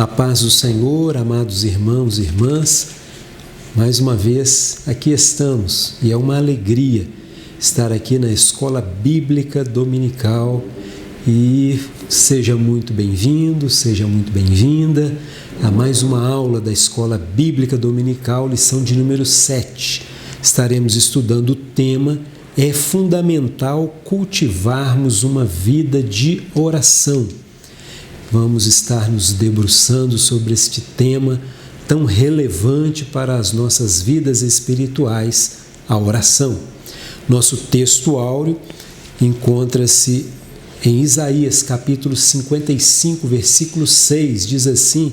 A paz do Senhor, amados irmãos e irmãs, mais uma vez aqui estamos e é uma alegria estar aqui na Escola Bíblica Dominical e seja muito bem-vindo, seja muito bem-vinda a mais uma aula da Escola Bíblica Dominical, lição de número 7. Estaremos estudando o tema É fundamental cultivarmos uma vida de oração. Vamos estar nos debruçando sobre este tema tão relevante para as nossas vidas espirituais, a oração. Nosso texto áureo encontra-se em Isaías, capítulo 55, versículo 6, diz assim: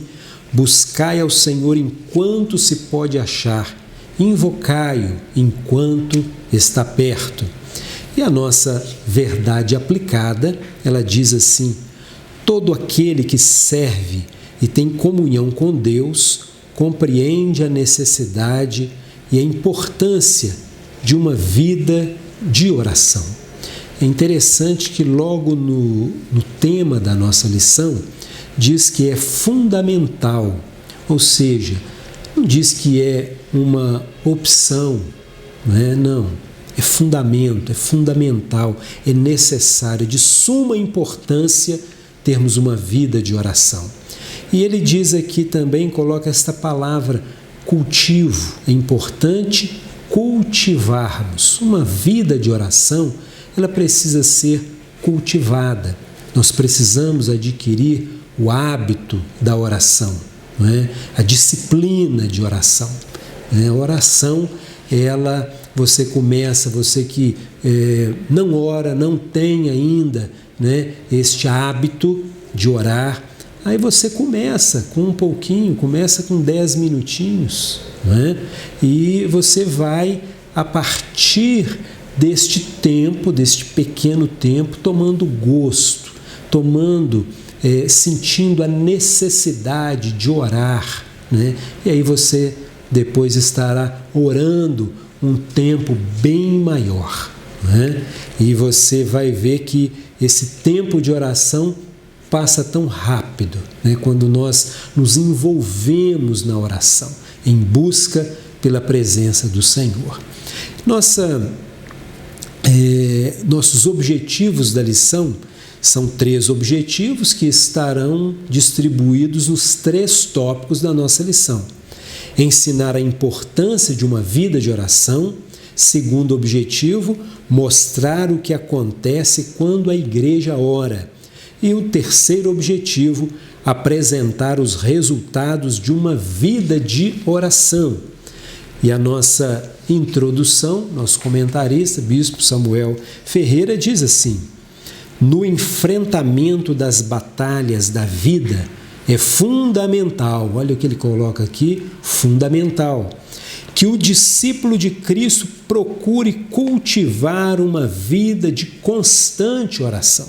Buscai ao Senhor enquanto se pode achar, invocai-o enquanto está perto. E a nossa verdade aplicada, ela diz assim: todo aquele que serve e tem comunhão com Deus compreende a necessidade e a importância de uma vida de oração. É interessante que logo no tema da nossa lição diz que é fundamental, ou seja, não diz que é uma opção, não, é fundamento, é fundamental, é necessário, de suma importância termos uma vida de oração. E ele diz aqui também, coloca esta palavra cultivo. É importante cultivarmos uma vida de oração, ela precisa ser cultivada. Nós precisamos adquirir o hábito da oração, a disciplina de oração. A oração, você começa, você que não ora, não tem ainda este hábito de orar, aí você começa com um pouquinho, começa com 10 minutinhos, e você vai, a partir deste tempo, deste pequeno tempo, tomando gosto, sentindo a necessidade de orar, e aí você depois estará orando um tempo bem maior, e você vai ver que esse tempo de oração passa tão rápido, quando nós nos envolvemos na oração, em busca pela presença do Senhor. Nossos objetivos da lição são 3 objetivos que estarão distribuídos nos 3 tópicos da nossa lição. Ensinar a importância de uma vida de oração. Segundo objetivo, mostrar o que acontece quando a igreja ora. E o terceiro objetivo, apresentar os resultados de uma vida de oração. E a nossa introdução, nosso comentarista, Bispo Samuel Ferreira, diz assim: no enfrentamento das batalhas da vida, é fundamental, olha o que ele coloca aqui, fundamental, que o discípulo de Cristo procure cultivar uma vida de constante oração.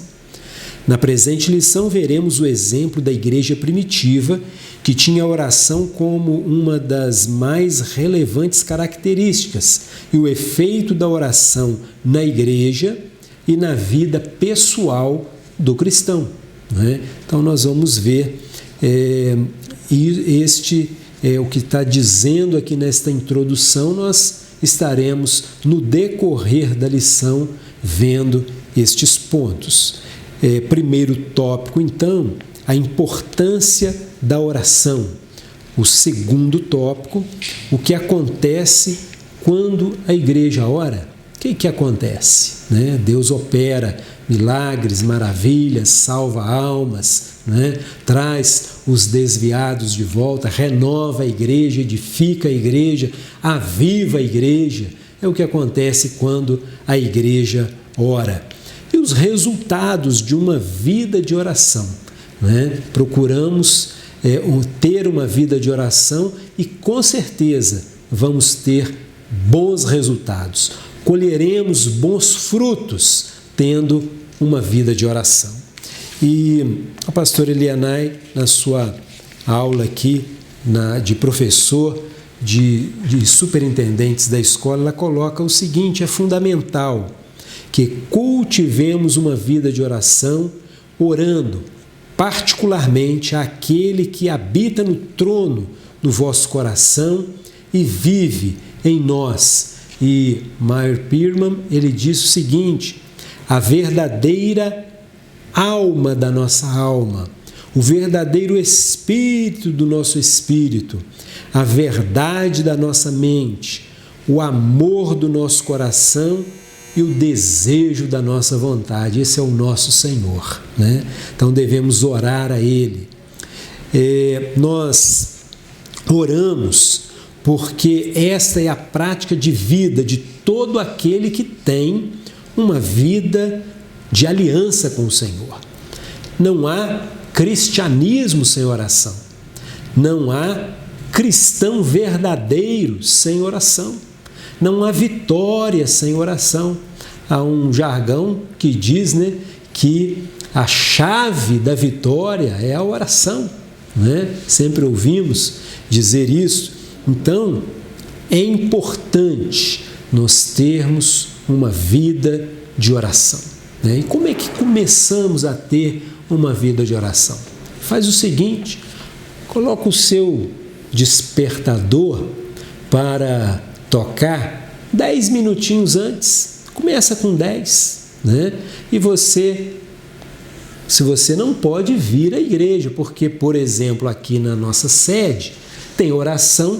Na presente lição, veremos o exemplo da igreja primitiva, que tinha a oração como uma das mais relevantes características, e o efeito da oração na igreja e na vida pessoal do cristão. Então, nós vamos ver o que está dizendo aqui nesta introdução. Nós estaremos no decorrer da lição vendo estes pontos. Primeiro tópico, então, a importância da oração. O segundo tópico, o que acontece quando a igreja ora. O que acontece? Deus opera milagres, maravilhas, salva almas, traz os desviados de volta, renova a igreja, edifica a igreja, aviva a igreja. É o que acontece quando a igreja ora. E os resultados de uma vida de oração. Procuramos ter uma vida de oração e com certeza vamos ter bons resultados. Colheremos bons frutos tendo uma vida de oração. E a pastora Elianai, na sua aula aqui de professor, de superintendentes da escola, ela coloca o seguinte: é fundamental que cultivemos uma vida de oração, orando particularmente àquele que habita no trono do vosso coração e vive em nós. E Meyer Pirman, ele diz o seguinte: a verdadeira alma da nossa alma, o verdadeiro espírito do nosso espírito, a verdade da nossa mente, o amor do nosso coração e o desejo da nossa vontade. Esse é o nosso Senhor, né? Então devemos orar a Ele. Nós oramos porque esta é a prática de vida de todo aquele que tem uma vida de aliança com o Senhor. Não há cristianismo sem oração. Não há cristão verdadeiro sem oração. Não há vitória sem oração. Há um jargão que diz, né, que a chave da vitória é a oração, né? Sempre ouvimos dizer isso. Então, é importante nós termos uma vida de oração, né? E como é que começamos a ter uma vida de oração? Faz o seguinte: coloca o seu despertador para tocar 10 minutinhos antes. Começa com 10, né? E se você não pode vir à igreja, porque, por exemplo, aqui na nossa sede, tem oração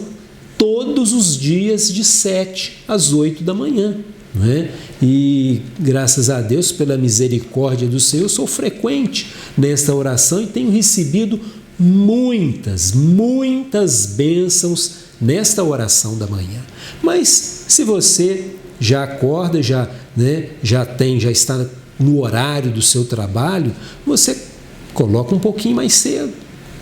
todos os dias de 7 às 8 da manhã, né? E graças a Deus, pela misericórdia do Senhor, eu sou frequente nesta oração e tenho recebido muitas bênçãos nesta oração da manhã. Mas se você já acorda, já está no horário do seu trabalho, você coloca um pouquinho mais cedo,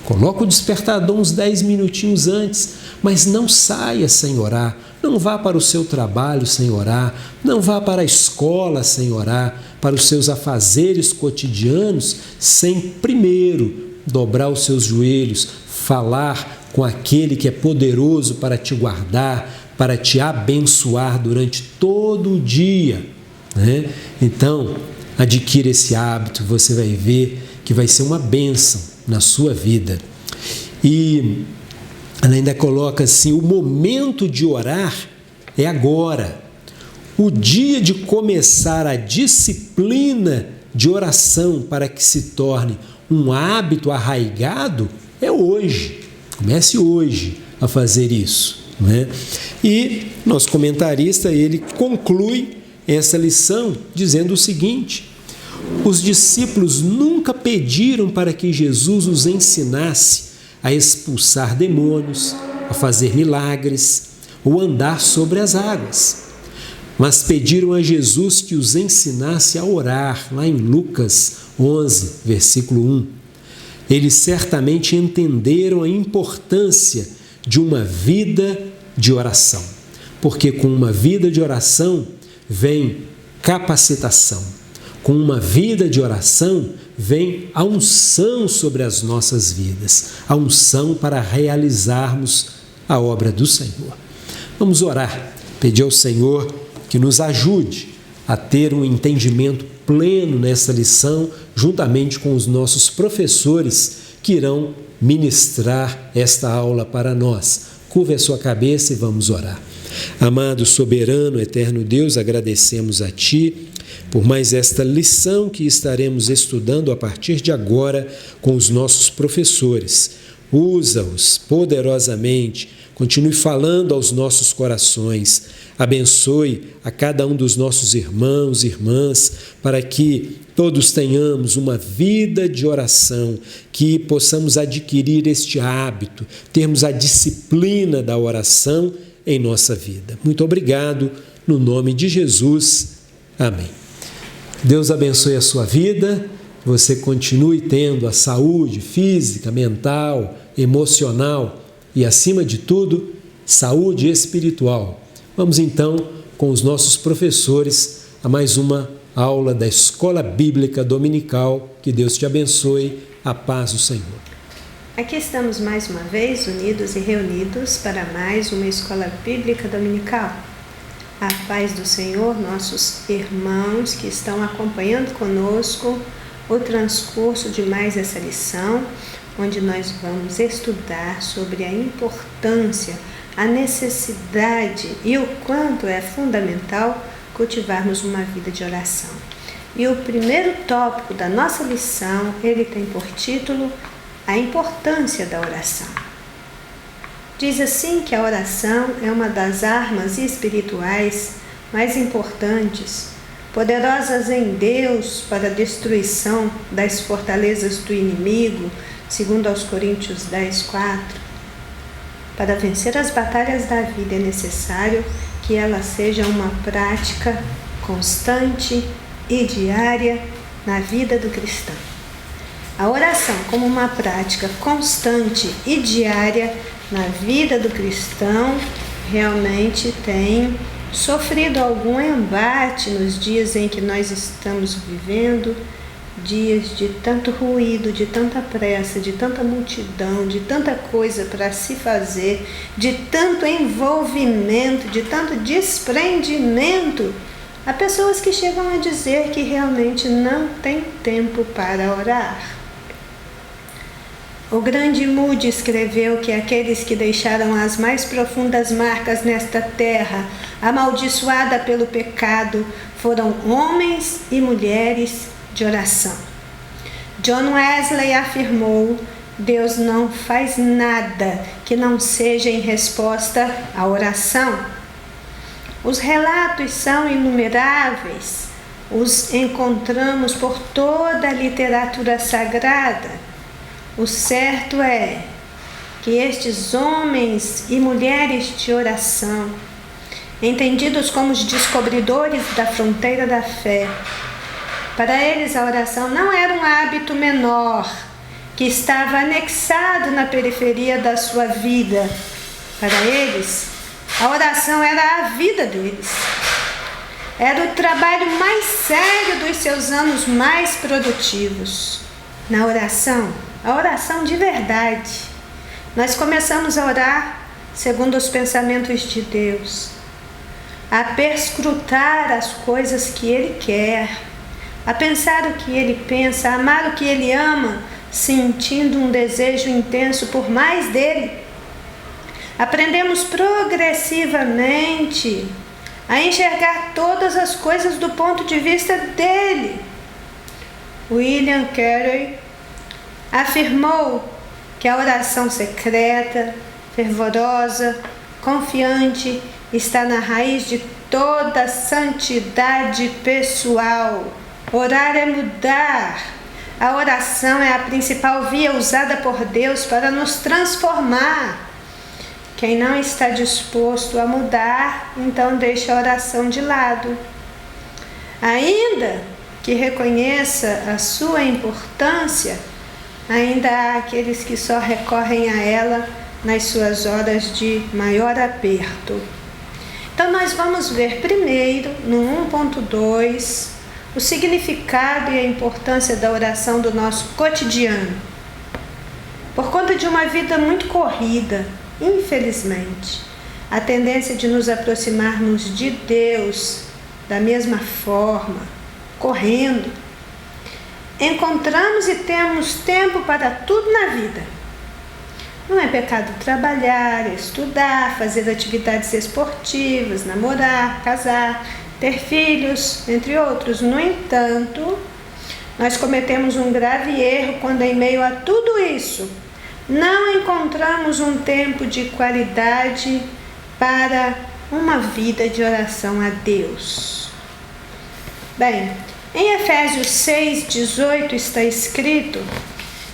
coloca o despertador uns 10 minutinhos antes, mas não saia sem orar. Não vá para o seu trabalho sem orar, não vá para a escola sem orar, para os seus afazeres cotidianos, sem primeiro dobrar os seus joelhos, falar com aquele que é poderoso para te guardar, para te abençoar durante todo o dia, né? Então, adquira esse hábito, você vai ver que vai ser uma bênção na sua vida. E ela ainda coloca assim: o momento de orar é agora. O dia de começar a disciplina de oração para que se torne um hábito arraigado é hoje. Comece hoje a fazer isso, né? E nosso comentarista, ele conclui essa lição dizendo o seguinte: os discípulos nunca pediram para que Jesus os ensinasse a expulsar demônios, a fazer milagres ou andar sobre as águas, mas pediram a Jesus que os ensinasse a orar, lá em Lucas 11, versículo 1. Eles certamente entenderam a importância de uma vida de oração, porque com uma vida de oração vem capacitação, com uma vida de oração vem a unção sobre as nossas vidas, a unção para realizarmos a obra do Senhor. Vamos orar, pedir ao Senhor que nos ajude a ter um entendimento pleno nessa lição, juntamente com os nossos professores que irão ministrar esta aula para nós. Curve a sua cabeça e vamos orar. Amado, soberano, eterno Deus, agradecemos a Ti por mais esta lição que estaremos estudando a partir de agora com os nossos professores. Usa-os poderosamente, continue falando aos nossos corações, abençoe a cada um dos nossos irmãos e irmãs, para que todos tenhamos uma vida de oração, que possamos adquirir este hábito, termos a disciplina da oração em nossa vida. Muito obrigado, no nome de Jesus. Amém. Deus abençoe a sua vida, você continue tendo a saúde física, mental, emocional e, acima de tudo, saúde espiritual. Vamos então com os nossos professores a mais uma aula da Escola Bíblica Dominical. Que Deus te abençoe. A paz do Senhor. Aqui estamos mais uma vez unidos e reunidos para mais uma Escola Bíblica Dominical. A paz do Senhor, nossos irmãos que estão acompanhando conosco o transcurso de mais essa lição, onde nós vamos estudar sobre a importância, a necessidade e o quanto é fundamental cultivarmos uma vida de oração. E o primeiro tópico da nossa lição, ele tem por título a importância da oração. Diz assim que a oração é uma das armas espirituais mais importantes, poderosas em Deus para a destruição das fortalezas do inimigo, segundo aos Coríntios 10:4. Para vencer as batalhas da vida é necessário que ela seja uma prática constante e diária na vida do cristão. A oração como uma prática constante e diária na vida do cristão realmente tem sofrido algum embate nos dias em que nós estamos vivendo, dias de tanto ruído, de tanta pressa, de tanta multidão, de tanta coisa para se fazer, de tanto envolvimento, de tanto desprendimento. Há pessoas que chegam a dizer que realmente não tem tempo para orar. O grande Moody escreveu que aqueles que deixaram as mais profundas marcas nesta terra, amaldiçoada pelo pecado, foram homens e mulheres de oração. John Wesley afirmou: Deus não faz nada que não seja em resposta à oração. Os relatos são inumeráveis, os encontramos por toda a literatura sagrada. O certo é que estes homens e mulheres de oração, entendidos como os descobridores da fronteira da fé, para eles a oração não era um hábito menor, que estava anexado na periferia da sua vida. Para eles, a oração era a vida deles. Era o trabalho mais sério dos seus anos mais produtivos. Na oração, a oração de verdade, nós começamos a orar segundo os pensamentos de Deus, a perscrutar as coisas que Ele quer, a pensar o que Ele pensa, a amar o que Ele ama, sentindo um desejo intenso por mais dEle. Aprendemos progressivamente a enxergar todas as coisas do ponto de vista dEle. William Carey afirmou que a oração secreta, fervorosa, confiante, está na raiz de toda santidade pessoal. Orar é mudar. A oração é a principal via usada por Deus para nos transformar. Quem não está disposto a mudar, então deixa a oração de lado. Ainda que reconheça a sua importância, ainda há aqueles que só recorrem a ela nas suas horas de maior aperto. Então nós vamos ver primeiro, no 1.2, o significado e a importância da oração do nosso cotidiano. Por conta de uma vida muito corrida, infelizmente, a tendência de nos aproximarmos de Deus da mesma forma, correndo, encontramos e temos tempo para tudo na vida. Não é pecado trabalhar, estudar, fazer atividades esportivas, namorar, casar, ter filhos, entre outros. No entanto, nós cometemos um grave erro quando, em meio a tudo isso, não encontramos um tempo de qualidade para uma vida de oração a Deus. Bem, em Efésios 6:18 está escrito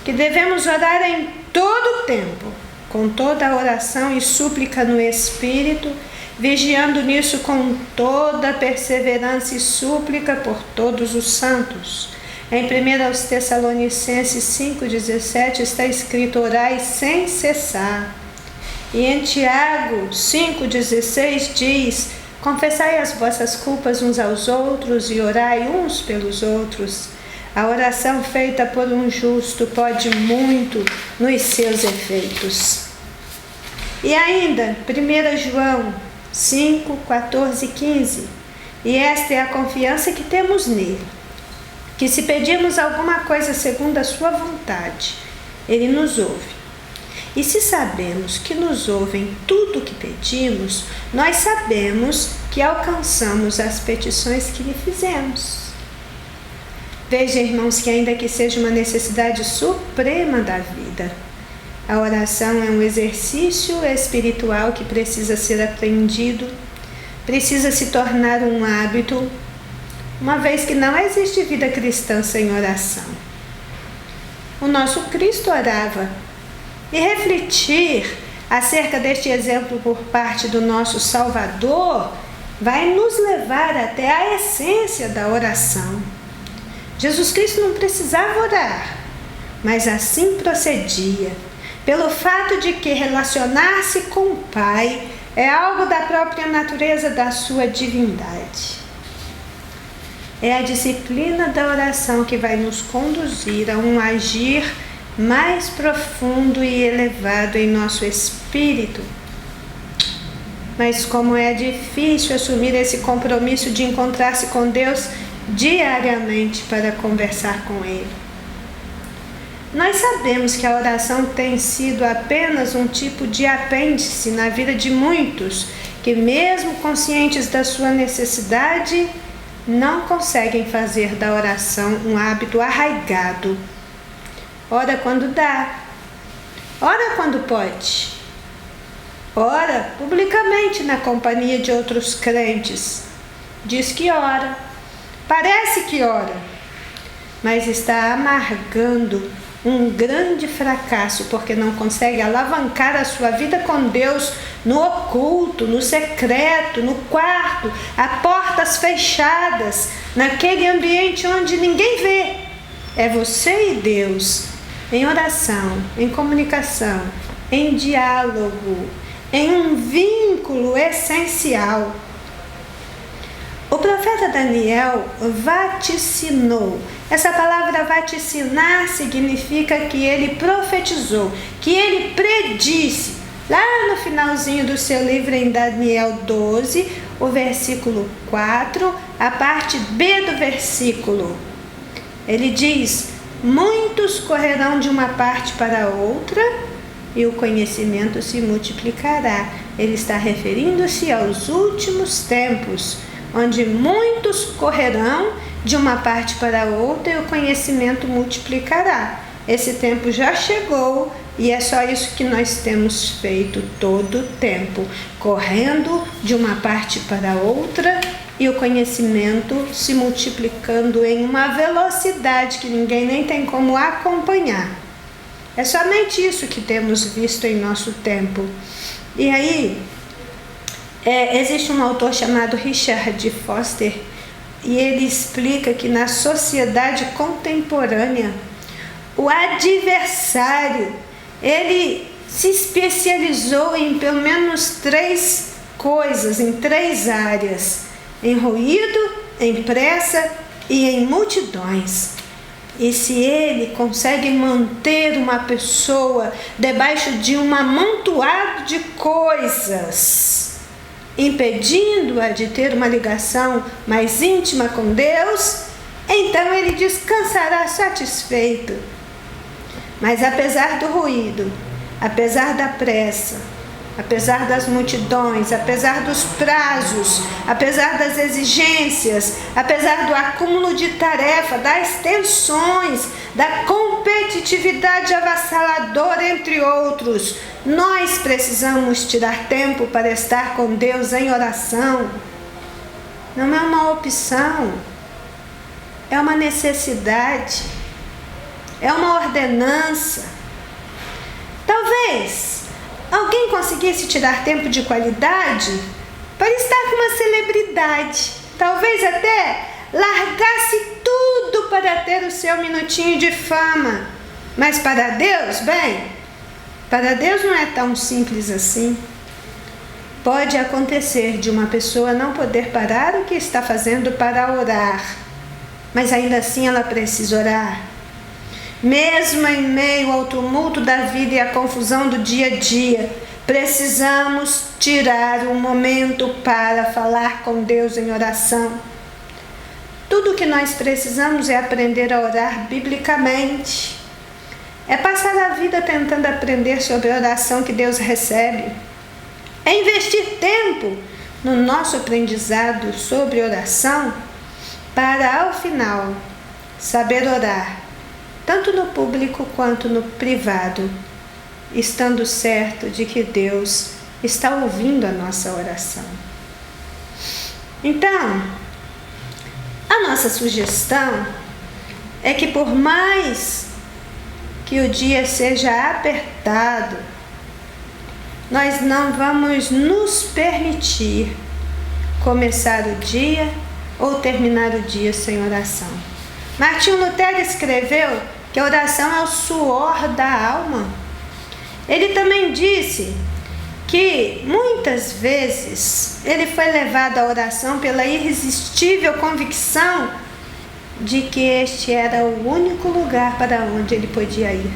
que devemos orar em todo o tempo, com toda a oração e súplica no Espírito, vigiando nisso com toda perseverança e súplica por todos os santos. Em 1 Tessalonicenses 5:17 está escrito: orai sem cessar. E em Tiago 5:16 diz: confessai as vossas culpas uns aos outros e orai uns pelos outros. A oração feita por um justo pode muito nos seus efeitos. E ainda, 1 João 5:14 e 15. E esta é a confiança que temos nele, que se pedirmos alguma coisa segundo a sua vontade, Ele nos ouve. E se sabemos que nos ouvem tudo o que pedimos, nós sabemos que alcançamos as petições que lhe fizemos. Veja, irmãos, que ainda que seja uma necessidade suprema da vida, a oração é um exercício espiritual que precisa ser aprendido, precisa se tornar um hábito, uma vez que não existe vida cristã sem oração. O nosso Cristo orava, e refletir acerca deste exemplo por parte do nosso Salvador vai nos levar até a essência da oração. Jesus Cristo não precisava orar, mas assim procedia, pelo fato de que relacionar-se com o Pai é algo da própria natureza da sua divindade. É a disciplina da oração que vai nos conduzir a um agir mais profundo e elevado em nosso espírito. Mas como é difícil assumir esse compromisso de encontrar-se com Deus diariamente para conversar com Ele. Nós sabemos que a oração tem sido apenas um tipo de apêndice na vida de muitos que, mesmo conscientes da sua necessidade, não conseguem fazer da oração um hábito arraigado. Ora quando dá, ora quando pode, ora publicamente na companhia de outros crentes. Diz que ora, parece que ora, mas está amargando um grande fracasso porque não consegue alavancar a sua vida com Deus no oculto, no secreto, no quarto, a portas fechadas, naquele ambiente onde ninguém vê. É você e Deus, em oração, em comunicação, em diálogo, em um vínculo essencial. O profeta Daniel vaticinou. Essa palavra vaticinar significa que ele profetizou, que ele predisse. Lá no finalzinho do seu livro, em Daniel 12, o versículo 4, a parte B do versículo. Ele diz: muitos correrão de uma parte para outra e o conhecimento se multiplicará. Ele está referindo-se aos últimos tempos, onde muitos correrão de uma parte para outra e o conhecimento multiplicará. Esse tempo já chegou e é só isso que nós temos feito todo o tempo, correndo de uma parte para outra e o conhecimento se multiplicando em uma velocidade que ninguém nem tem como acompanhar. É somente isso que temos visto em nosso tempo. E aí, existe um autor chamado Richard Foster e ele explica que na sociedade contemporânea, o adversário, ele se especializou em pelo menos 3 coisas, em 3 áreas: em ruído, em pressa e em multidões. E se ele consegue manter uma pessoa debaixo de um amontoado de coisas, impedindo-a de ter uma ligação mais íntima com Deus, então ele descansará satisfeito. Mas apesar do ruído, apesar da pressa, apesar das multidões, apesar dos prazos, apesar das exigências, apesar do acúmulo de tarefa, das tensões, da competitividade avassaladora, entre outros, nós precisamos tirar tempo para estar com Deus em oração. Não é uma opção, é uma necessidade, é uma ordenança. Talvez alguém conseguisse tirar tempo de qualidade para estar com uma celebridade, talvez até largasse tudo para ter o seu minutinho de fama. Mas para Deus, bem, para Deus não é tão simples assim. Pode acontecer de uma pessoa não poder parar o que está fazendo para orar, mas ainda assim ela precisa orar. Mesmo em meio ao tumulto da vida e à confusão do dia a dia, precisamos tirar um momento para falar com Deus em oração. Tudo que nós precisamos é aprender a orar biblicamente. É passar a vida tentando aprender sobre a oração que Deus recebe. É investir tempo no nosso aprendizado sobre oração para, ao final, saber orar, tanto no público quanto no privado, estando certo de que Deus está ouvindo a nossa oração. Então, a nossa sugestão é que, por mais que o dia seja apertado, nós não vamos nos permitir começar o dia ou terminar o dia sem oração. Martinho Lutero escreveu que a oração é o suor da alma. Ele também disse que muitas vezes ele foi levado à oração pela irresistível convicção de que este era o único lugar para onde ele podia ir.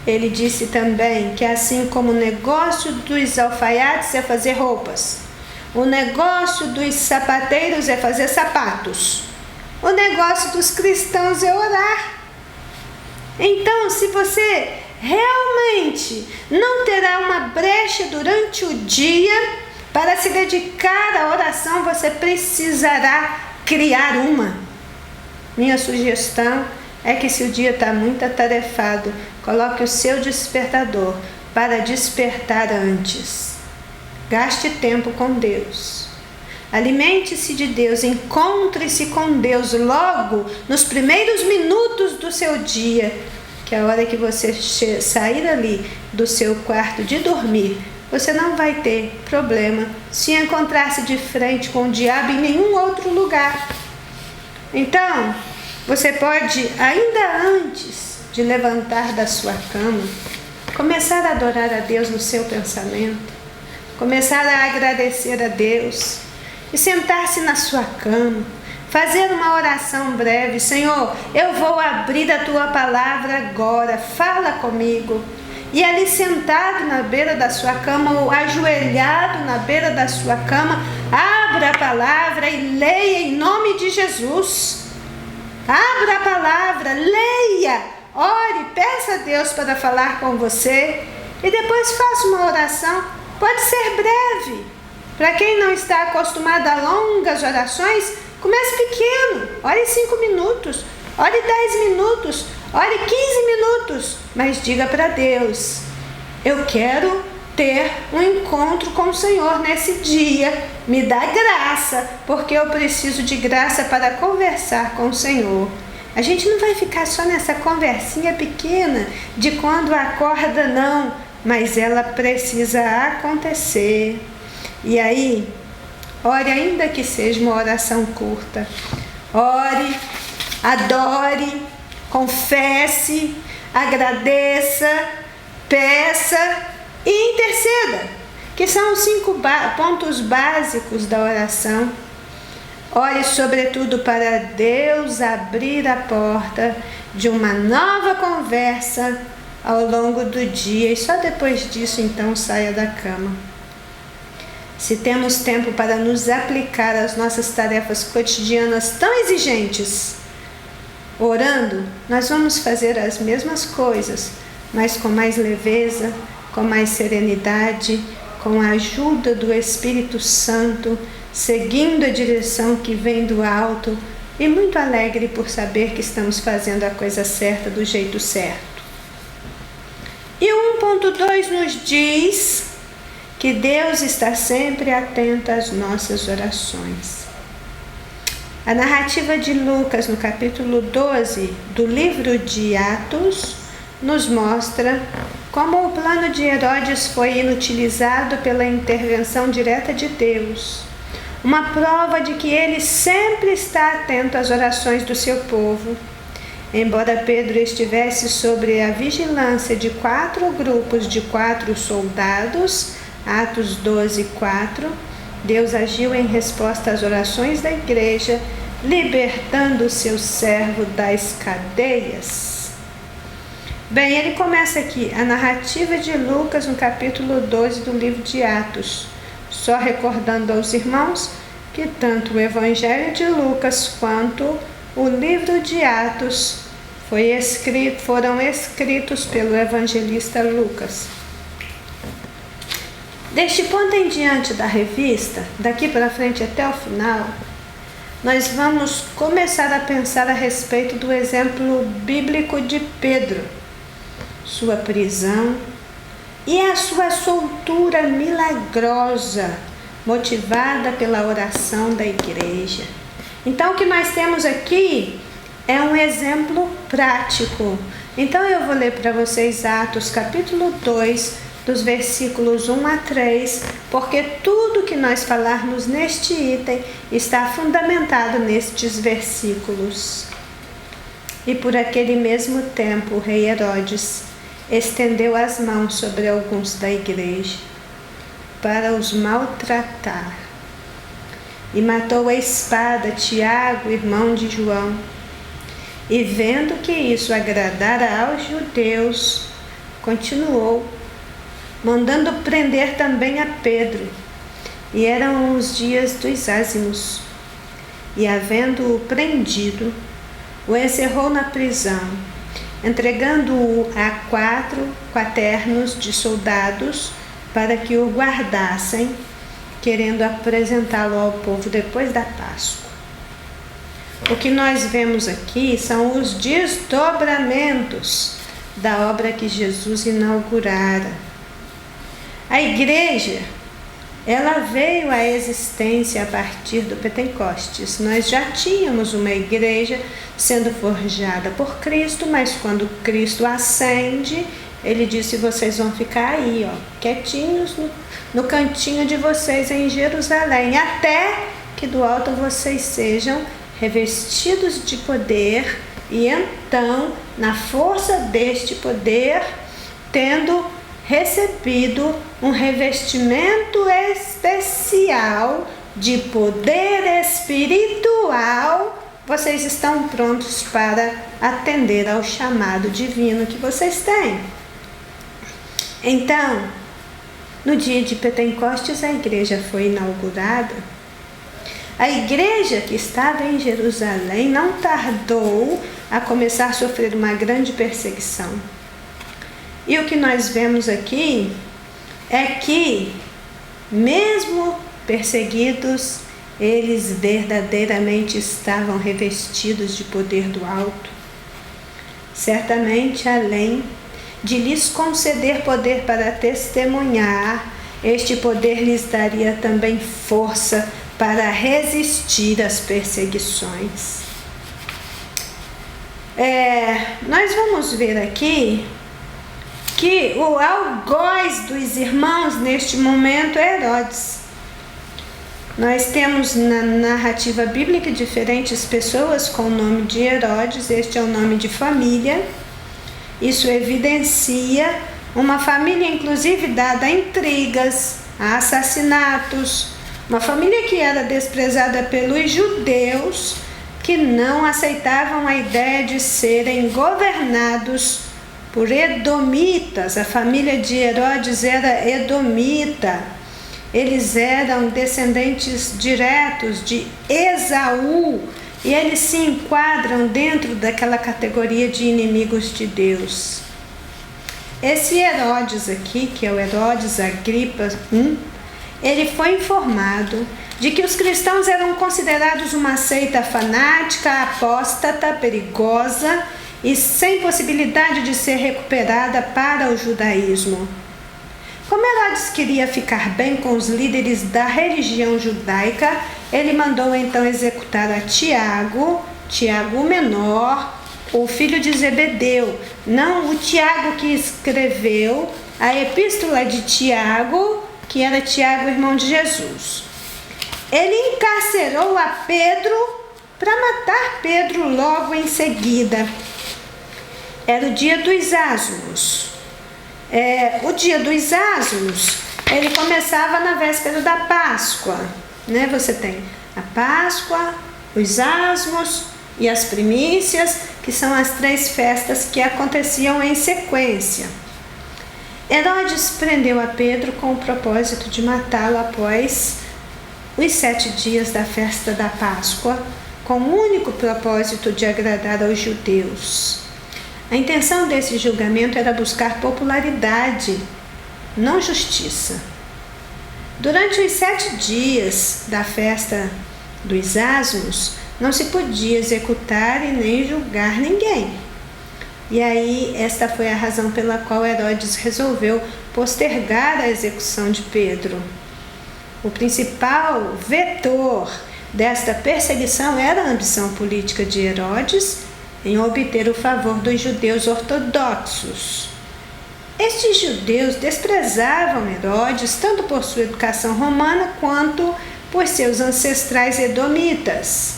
Ele disse também que assim como o negócio dos alfaiates é fazer roupas, o negócio dos sapateiros é fazer sapatos, o negócio dos cristãos é orar. Então, se você realmente não terá uma brecha durante o dia para se dedicar à oração, você precisará criar uma. Minha sugestão é que, se o dia está muito atarefado, coloque o seu despertador para despertar antes. Gaste tempo com Deus. Alimente-se de Deus, encontre-se com Deus logo nos primeiros minutos do seu dia, que a hora que você sair ali do seu quarto de dormir, você não vai ter problema se encontrar-se de frente com o diabo em nenhum outro lugar. Então, você pode, ainda antes de levantar da sua cama, começar a adorar a Deus no seu pensamento, começar a agradecer a Deus e sentar-se na sua cama, fazer uma oração breve. Senhor, eu vou abrir a tua palavra agora, fala comigo. E ali sentado na beira da sua cama, ou ajoelhado na beira da sua cama, abra a palavra e leia em nome de Jesus. Abra a palavra, leia, ore, peça a Deus para falar com você e depois faça uma oração. Pode ser breve. Para quem não está acostumado a longas orações, comece pequeno. Ore 5 minutos, ore 10 minutos, ore 15 minutos. Mas diga para Deus: eu quero ter um encontro com o Senhor nesse dia. Me dá graça, porque eu preciso de graça para conversar com o Senhor. A gente não vai ficar só nessa conversinha pequena de quando acorda, não. Mas ela precisa acontecer. E aí, ore, ainda que seja uma oração curta. Ore, adore, confesse, agradeça, peça e interceda, que são os 5 pontos básicos da oração. Ore sobretudo para Deus abrir a porta de uma nova conversa ao longo do dia, e só depois disso então saia da cama. Se temos tempo para nos aplicar às nossas tarefas cotidianas tão exigentes, orando, nós vamos fazer as mesmas coisas, mas com mais leveza, com mais serenidade, com a ajuda do Espírito Santo, seguindo a direção que vem do alto e muito alegre por saber que estamos fazendo a coisa certa do jeito certo. E o 1.2 nos diz que Deus está sempre atento às nossas orações. A narrativa de Lucas, no capítulo 12 do livro de Atos, nos mostra como o plano de Herodes foi inutilizado pela intervenção direta de Deus. Uma prova de que ele sempre está atento às orações do seu povo. Embora Pedro estivesse sobre a vigilância de 4 grupos de 4 soldados, Atos 12, 4, Deus agiu em resposta às orações da igreja, libertando o seu servo das cadeias. Bem, ele começa aqui a narrativa de Lucas no capítulo 12 do livro de Atos, só recordando aos irmãos que tanto o Evangelho de Lucas quanto o livro de Atos foram escritos pelo evangelista Lucas. Deste ponto em diante da revista, daqui para frente até o final, nós vamos começar a pensar a respeito do exemplo bíblico de Pedro, sua prisão e a sua soltura milagrosa, motivada pela oração da igreja. Então, o que nós temos aqui é um exemplo prático. Então, eu vou ler para vocês Atos capítulo 2, dos versículos 1 a 3, porque tudo que nós falarmos neste item está fundamentado nestes versículos. E por aquele mesmo tempo, o rei Herodes estendeu as mãos sobre alguns da igreja para os maltratar. E matou a espada Tiago, irmão de João. E vendo que isso agradara aos judeus, continuou, mandando prender também a Pedro. E eram os dias dos ázimos. E havendo-o prendido, o encerrou na prisão, entregando-o a 4 quaternos de soldados para que o guardassem, querendo apresentá-lo ao povo depois da Páscoa. O que nós vemos aqui são os desdobramentos da obra que Jesus inaugurara. A igreja, ela veio à existência a partir do Pentecostes. Nós já tínhamos uma igreja sendo forjada por Cristo, mas quando Cristo ascende, ele disse: vocês vão ficar aí, quietinhos no cantinho de vocês em Jerusalém, até que do alto vocês sejam revestidos de poder, e então, na força deste poder, tendo recebido um revestimento especial de poder espiritual, vocês estão prontos para atender ao chamado divino que vocês têm. Então, no dia de Pentecostes, a igreja foi inaugurada. A igreja que estava em Jerusalém não tardou a começar a sofrer uma grande perseguição. E o que nós vemos aqui é que, mesmo perseguidos, eles verdadeiramente estavam revestidos de poder do alto. Certamente, além de lhes conceder poder para testemunhar, este poder lhes daria também força para resistir às perseguições. Nós vamos ver aqui que o algoz dos irmãos neste momento é Herodes. Nós temos na narrativa bíblica diferentes pessoas com o nome de Herodes. Este é o nome de família. Isso evidencia uma família inclusive dada a intrigas, a assassinatos, uma família que era desprezada pelos judeus, que não aceitavam a ideia de serem governados por edomitas. A família de Herodes era edomita. Eles eram descendentes diretos de Esaú, e eles se enquadram dentro daquela categoria de inimigos de Deus. Esse Herodes aqui, que é o Herodes Agripa I, ele foi informado de que os cristãos eram considerados uma seita fanática, apóstata, perigosa e sem possibilidade de ser recuperada para o judaísmo. Como Herodes queria ficar bem com os líderes da religião judaica, ele mandou então executar a Tiago o menor, o filho de Zebedeu, não o Tiago que escreveu a epístola de Tiago, que era Tiago, irmão de Jesus. Ele encarcerou a Pedro para matar Pedro logo em seguida. Era o dia dos ázimos. O dia dos ázimos, ele começava na véspera da Páscoa, né? Você tem a Páscoa, os ázimos e as primícias, que são as 3 festas que aconteciam em sequência. Herodes prendeu a Pedro com o propósito de matá-lo após os 7 dias da festa da Páscoa, com o único propósito de agradar aos judeus. A intenção desse julgamento era buscar popularidade, não justiça. Durante os 7 dias da festa dos Asmos, não se podia executar e nem julgar ninguém. E aí, esta foi a razão pela qual Herodes resolveu postergar a execução de Pedro. O principal vetor desta perseguição era a ambição política de Herodes em obter o favor dos judeus ortodoxos. Estes judeus desprezavam Herodes tanto por sua educação romana quanto por seus ancestrais edomitas.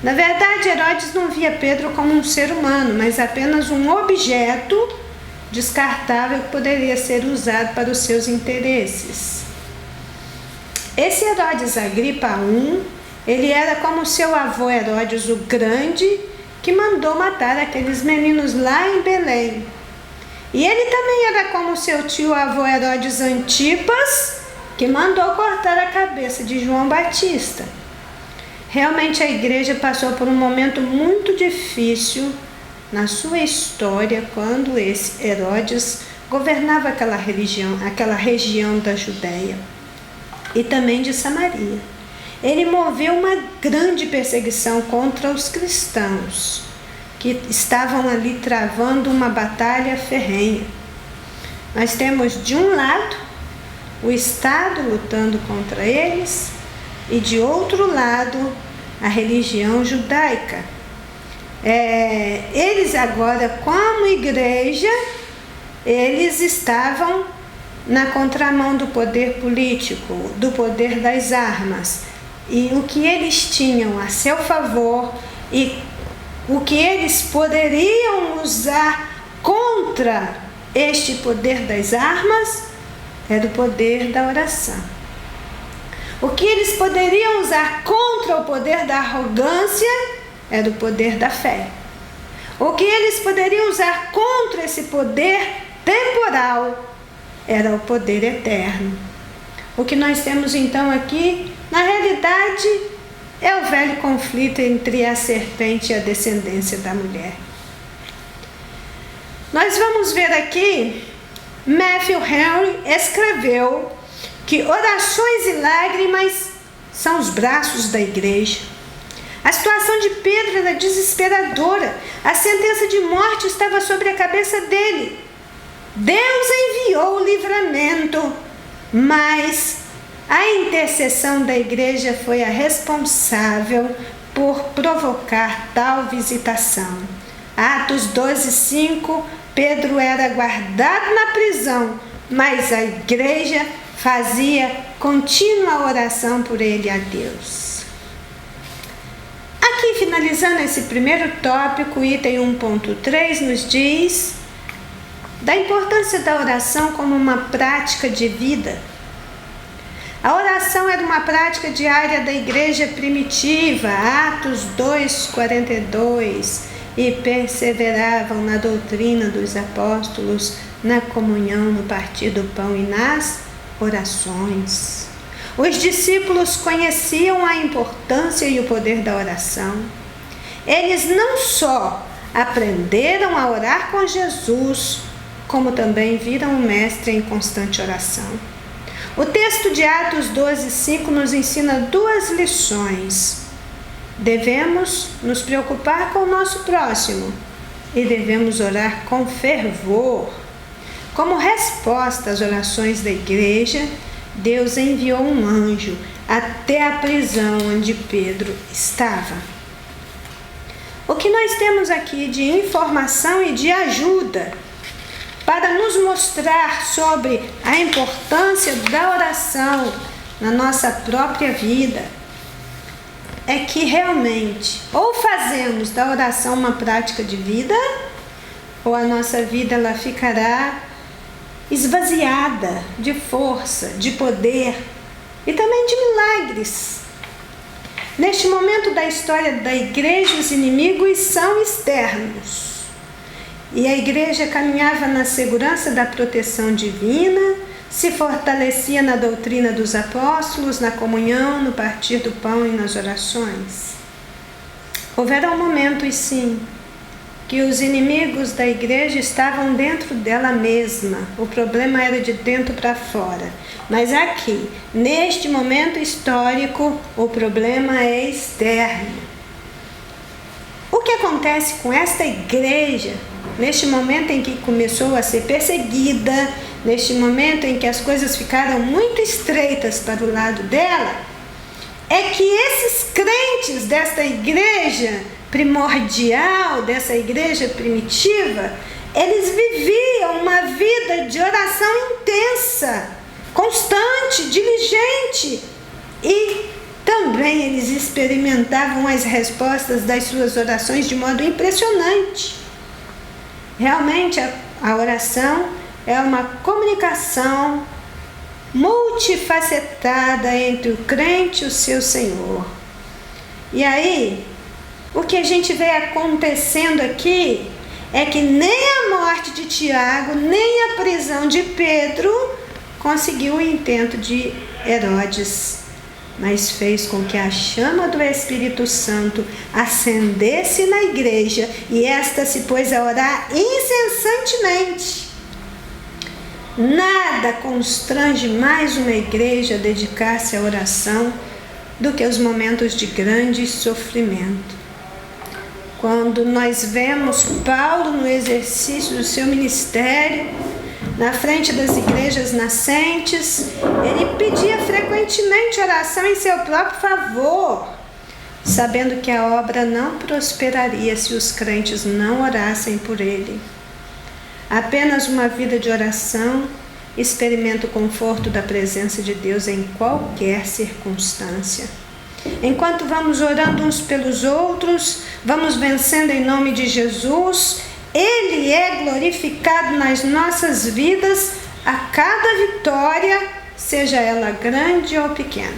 Na verdade, Herodes não via Pedro como um ser humano, mas apenas um objeto descartável que poderia ser usado para os seus interesses. Esse Herodes Agripa I, ele era como seu avô Herodes o Grande, que mandou matar aqueles meninos lá em Belém. E ele também era como seu tio avô Herodes Antipas, que mandou cortar a cabeça de João Batista. Realmente a igreja passou por um momento muito difícil na sua história quando esse Herodes governava aquela região da Judéia e também de Samaria. Ele moveu uma grande perseguição contra os cristãos, que estavam ali travando uma batalha ferrenha. Nós temos de um lado o Estado lutando contra eles e de outro lado a religião judaica. Eles agora, como igreja, eles estavam na contramão do poder político, do poder das armas. E o que eles tinham a seu favor e o que eles poderiam usar contra este poder das armas era o poder da oração. O que eles poderiam usar contra o poder da arrogância era o poder da fé. O que eles poderiam usar contra esse poder temporal era o poder eterno. O que nós temos então aqui, na realidade, é o velho conflito entre a serpente e a descendência da mulher. Nós vamos ver aqui, Matthew Henry escreveu que orações e lágrimas são os braços da igreja. A situação de Pedro era desesperadora. A sentença de morte estava sobre a cabeça dele. Deus enviou o livramento, mas a intercessão da igreja foi a responsável por provocar tal visitação. Atos 12:5, Pedro era guardado na prisão, mas a igreja fazia contínua oração por ele a Deus. Aqui, finalizando esse primeiro tópico, o item 1.3 nos diz da importância da oração como uma prática de vida. A oração era uma prática diária da igreja primitiva, Atos 2:42, e perseveravam na doutrina dos apóstolos, na comunhão, no partir do pão e nas orações. Os discípulos conheciam a importância e o poder da oração. Eles não só aprenderam a orar com Jesus, como também viram o Mestre em constante oração. O texto de Atos 12:5 nos ensina 2 lições. Devemos nos preocupar com o nosso próximo e devemos orar com fervor. Como resposta às orações da igreja, Deus enviou um anjo até a prisão onde Pedro estava. O que nós temos aqui de informação e de ajuda para nos mostrar sobre a importância da oração na nossa própria vida é que realmente ou fazemos da oração uma prática de vida, ou a nossa vida ela ficará esvaziada de força, de poder e também de milagres. Neste momento da história da igreja, os inimigos são externos. E a igreja caminhava na segurança da proteção divina, se fortalecia na doutrina dos apóstolos, na comunhão, no partir do pão e nas orações. Houveram momentos, sim, que os inimigos da igreja estavam dentro dela mesma. O problema era de dentro para fora. Mas aqui, neste momento histórico, o problema é externo. O que acontece com esta igreja, neste momento em que começou a ser perseguida, neste momento em que as coisas ficaram muito estreitas para o lado dela, é que esses crentes desta igreja primordial, dessa igreja primitiva, eles viviam uma vida de oração intensa, constante, diligente, e também eles experimentavam as respostas das suas orações de modo impressionante. Realmente a oração é uma comunicação multifacetada entre o crente e o seu Senhor. E aí, o que a gente vê acontecendo aqui é que nem a morte de Tiago, nem a prisão de Pedro conseguiu o intento de Herodes, mas fez com que a chama do Espírito Santo acendesse na igreja e esta se pôs a orar incessantemente. Nada constrange mais uma igreja a dedicar-se à oração do que os momentos de grande sofrimento. Quando nós vemos Paulo no exercício do seu ministério, na frente das igrejas nascentes, ele pedia frequentemente oração em seu próprio favor, sabendo que a obra não prosperaria se os crentes não orassem por ele. Apenas uma vida de oração experimenta o conforto da presença de Deus em qualquer circunstância. Enquanto vamos orando uns pelos outros, vamos vencendo em nome de Jesus, Ele é glorificado nas nossas vidas a cada vitória, seja ela grande ou pequena.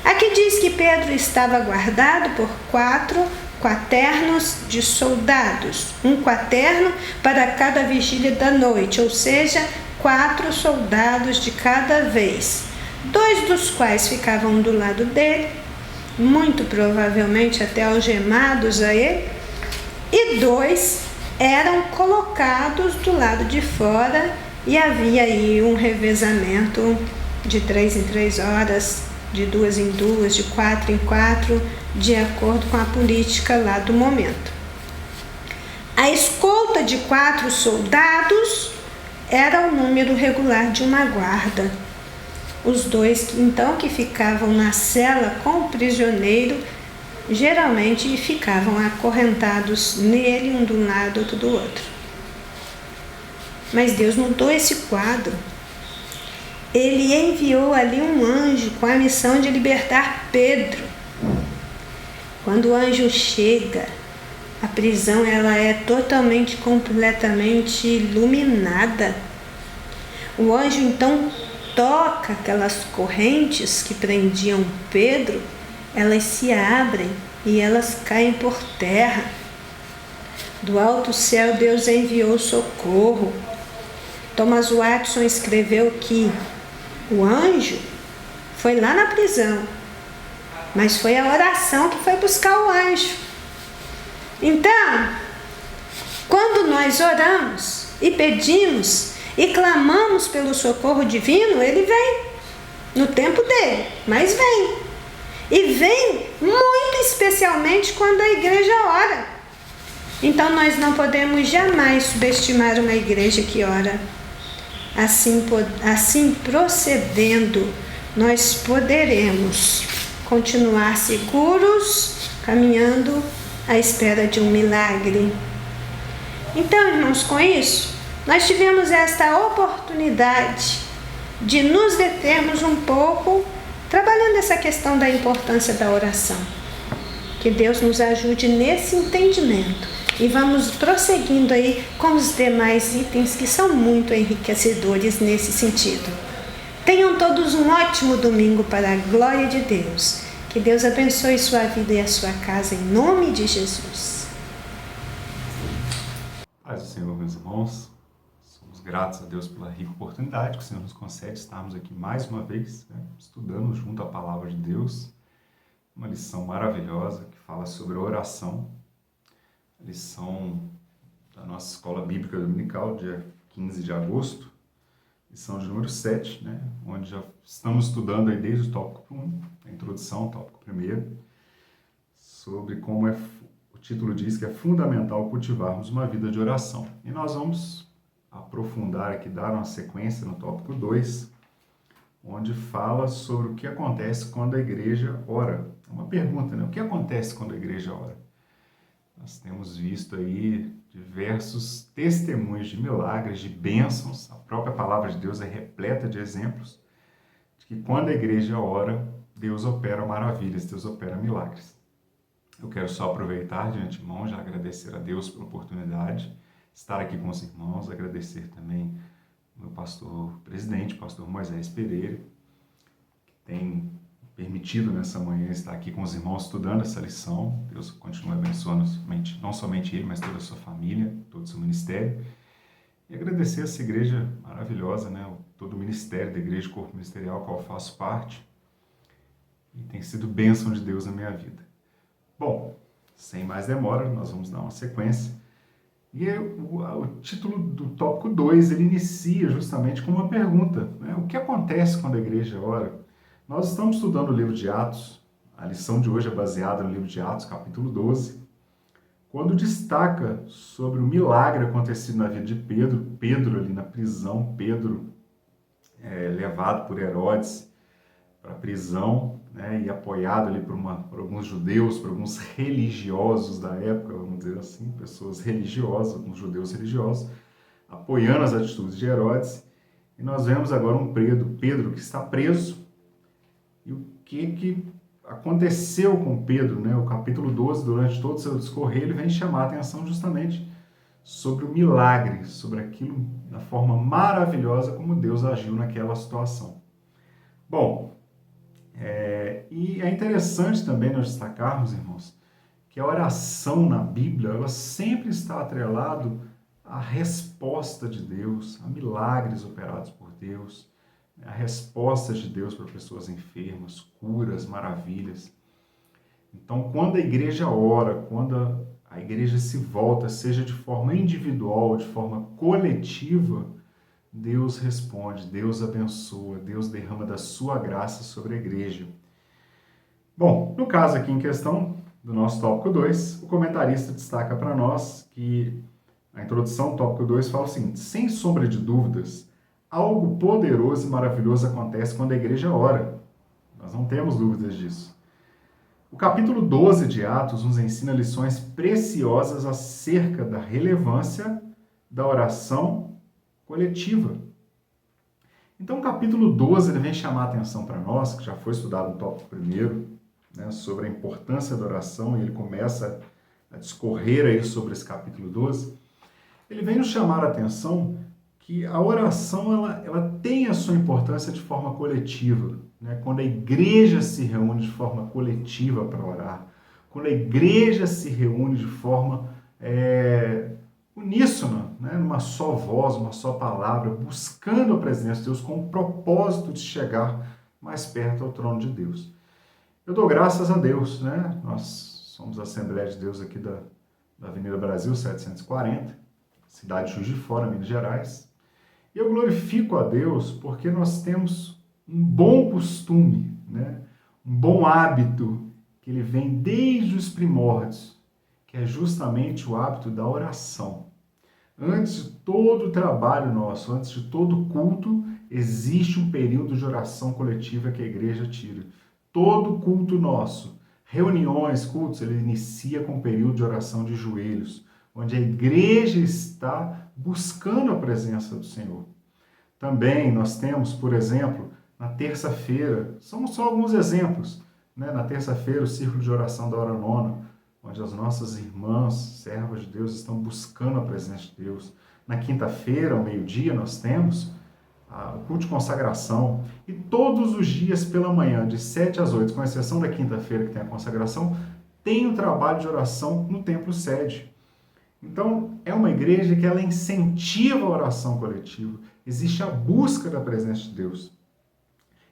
Aqui diz que Pedro estava guardado por 4 quaternos de soldados, um quaterno para cada vigília da noite, ou seja, 4 soldados de cada vez, 2 dos quais ficavam do lado dele, muito provavelmente até algemados a ele, e 2 eram colocados do lado de fora, e havia aí um revezamento de 3 em 3 horas, de 2 em 2, de 4 em 4, de acordo com a política lá do momento. A escolta de 4 soldados era o número regular de uma guarda. Os 2, então, que ficavam na cela com o prisioneiro, geralmente ficavam acorrentados nele, um do lado, outro do outro. Mas Deus mudou esse quadro. Ele enviou ali um anjo com a missão de libertar Pedro. Quando o anjo chega, a prisão ela é totalmente, completamente iluminada. O anjo então toca aquelas correntes que prendiam Pedro, elas se abrem e elas caem por terra. Do alto céu Deus enviou socorro. Thomas Watson escreveu que o anjo foi lá na prisão, mas foi a oração que foi buscar o anjo. Então, quando nós oramos e pedimos e clamamos pelo socorro divino, ele vem no tempo dele, mas vem. E vem muito especialmente quando a igreja ora. Então nós não podemos jamais subestimar uma igreja que ora. Assim procedendo, nós poderemos continuar seguros, caminhando à espera de um milagre. Então, irmãos, com isso, nós tivemos esta oportunidade de nos determos um pouco, trabalhando essa questão da importância da oração. Que Deus nos ajude nesse entendimento. E vamos prosseguindo aí com os demais itens que são muito enriquecedores nesse sentido. Tenham todos um ótimo domingo para a glória de Deus. Que Deus abençoe sua vida e a sua casa em nome de Jesus. Paz do Senhor, meus irmãos. Somos gratos a Deus pela rica oportunidade que o Senhor nos concede estarmos aqui mais uma vez, né, estudando junto a Palavra de Deus, uma lição maravilhosa que fala sobre a oração, a lição da nossa Escola Bíblica Dominical, dia 15 de agosto, lição de número 7, né, onde já estamos estudando aí desde o tópico 1, a introdução, tópico 1, sobre como o título diz que é fundamental cultivarmos uma vida de oração. E nós vamos aprofundar aqui, dar uma sequência no tópico 2, onde fala sobre o que acontece quando a igreja ora. É uma pergunta, né? O que acontece quando a igreja ora? Nós temos visto aí diversos testemunhos de milagres, de bênçãos. A própria palavra de Deus é repleta de exemplos de que quando a igreja ora, Deus opera maravilhas, Deus opera milagres. Eu quero só aproveitar de antemão, já agradecer a Deus pela oportunidade estar aqui com os irmãos, agradecer também ao meu pastor presidente, pastor Moisés Pereira, que tem permitido nessa manhã estar aqui com os irmãos estudando essa lição. Deus continue abençoando não somente ele, mas toda a sua família, todo o seu ministério. E agradecer essa igreja maravilhosa, né? Todo o ministério da igreja, corpo ministerial, ao qual eu faço parte. E tem sido bênção de Deus na minha vida. Bom, sem mais demora, nós vamos dar uma sequência. E o título do tópico 2, ele inicia justamente com uma pergunta, né? O que acontece quando a igreja ora? Nós estamos estudando o livro de Atos, a lição de hoje é baseada no livro de Atos, capítulo 12, quando destaca sobre o milagre acontecido na vida de Pedro ali na prisão, Pedro levado por Herodes para a prisão, né, e apoiado ali por alguns judeus, por alguns religiosos da época, vamos dizer assim, pessoas religiosas, alguns judeus religiosos, apoiando as atitudes de Herodes. E nós vemos agora um Pedro que está preso. E o que aconteceu com Pedro, né? O capítulo 12, durante todo o seu discorrer, ele vem chamar a atenção justamente sobre o milagre, sobre aquilo, da forma maravilhosa como Deus agiu naquela situação. Bom, e é interessante também nós destacarmos, irmãos, que a oração na Bíblia, ela sempre está atrelado à resposta de Deus, a milagres operados por Deus, a resposta de Deus para pessoas enfermas, curas, maravilhas. Então, quando a igreja ora, quando a igreja se volta, seja de forma individual, de forma coletiva, Deus responde, Deus abençoa, Deus derrama da sua graça sobre a igreja. Bom, no caso aqui em questão do nosso tópico 2, o comentarista destaca para nós que a introdução do tópico 2 fala o seguinte: sem sombra de dúvidas, algo poderoso e maravilhoso acontece quando a igreja ora. Nós não temos dúvidas disso. O capítulo 12 de Atos nos ensina lições preciosas acerca da relevância da oração coletiva. Então, o capítulo 12 ele vem chamar a atenção para nós, que já foi estudado no tópico 1, né, sobre a importância da oração, e ele começa a discorrer aí sobre esse capítulo 12. Ele vem nos chamar a atenção que a oração ela tem a sua importância de forma coletiva, né? Quando a igreja se reúne de forma coletiva para orar, quando a igreja se reúne de forma uníssona, né? Numa só voz, uma só palavra, buscando a presença de Deus com o propósito de chegar mais perto ao trono de Deus. Eu dou graças a Deus, né? Nós somos a Assembleia de Deus aqui da Avenida Brasil 740, cidade de Juiz de Fora, Minas Gerais. E eu glorifico a Deus porque nós temos um bom costume, né? Um bom hábito que ele vem desde os primórdios, que é justamente o hábito da oração. Antes de todo o trabalho nosso, antes de todo culto, existe um período de oração coletiva que a igreja tira. Todo culto nosso, reuniões, cultos, ele inicia com um período de oração de joelhos, onde a igreja está buscando a presença do Senhor. Também nós temos, por exemplo, na terça-feira, são só alguns exemplos, né? Na terça-feira, o círculo de oração da hora nona, onde as nossas irmãs, servas de Deus, estão buscando a presença de Deus. Na quinta-feira, ao meio-dia, nós temos o culto de consagração. E todos os dias pela manhã, de 7 às 8, com exceção da quinta-feira, que tem a consagração, tem um trabalho de oração no templo sede. Então, é uma igreja que ela incentiva a oração coletiva, existe a busca da presença de Deus.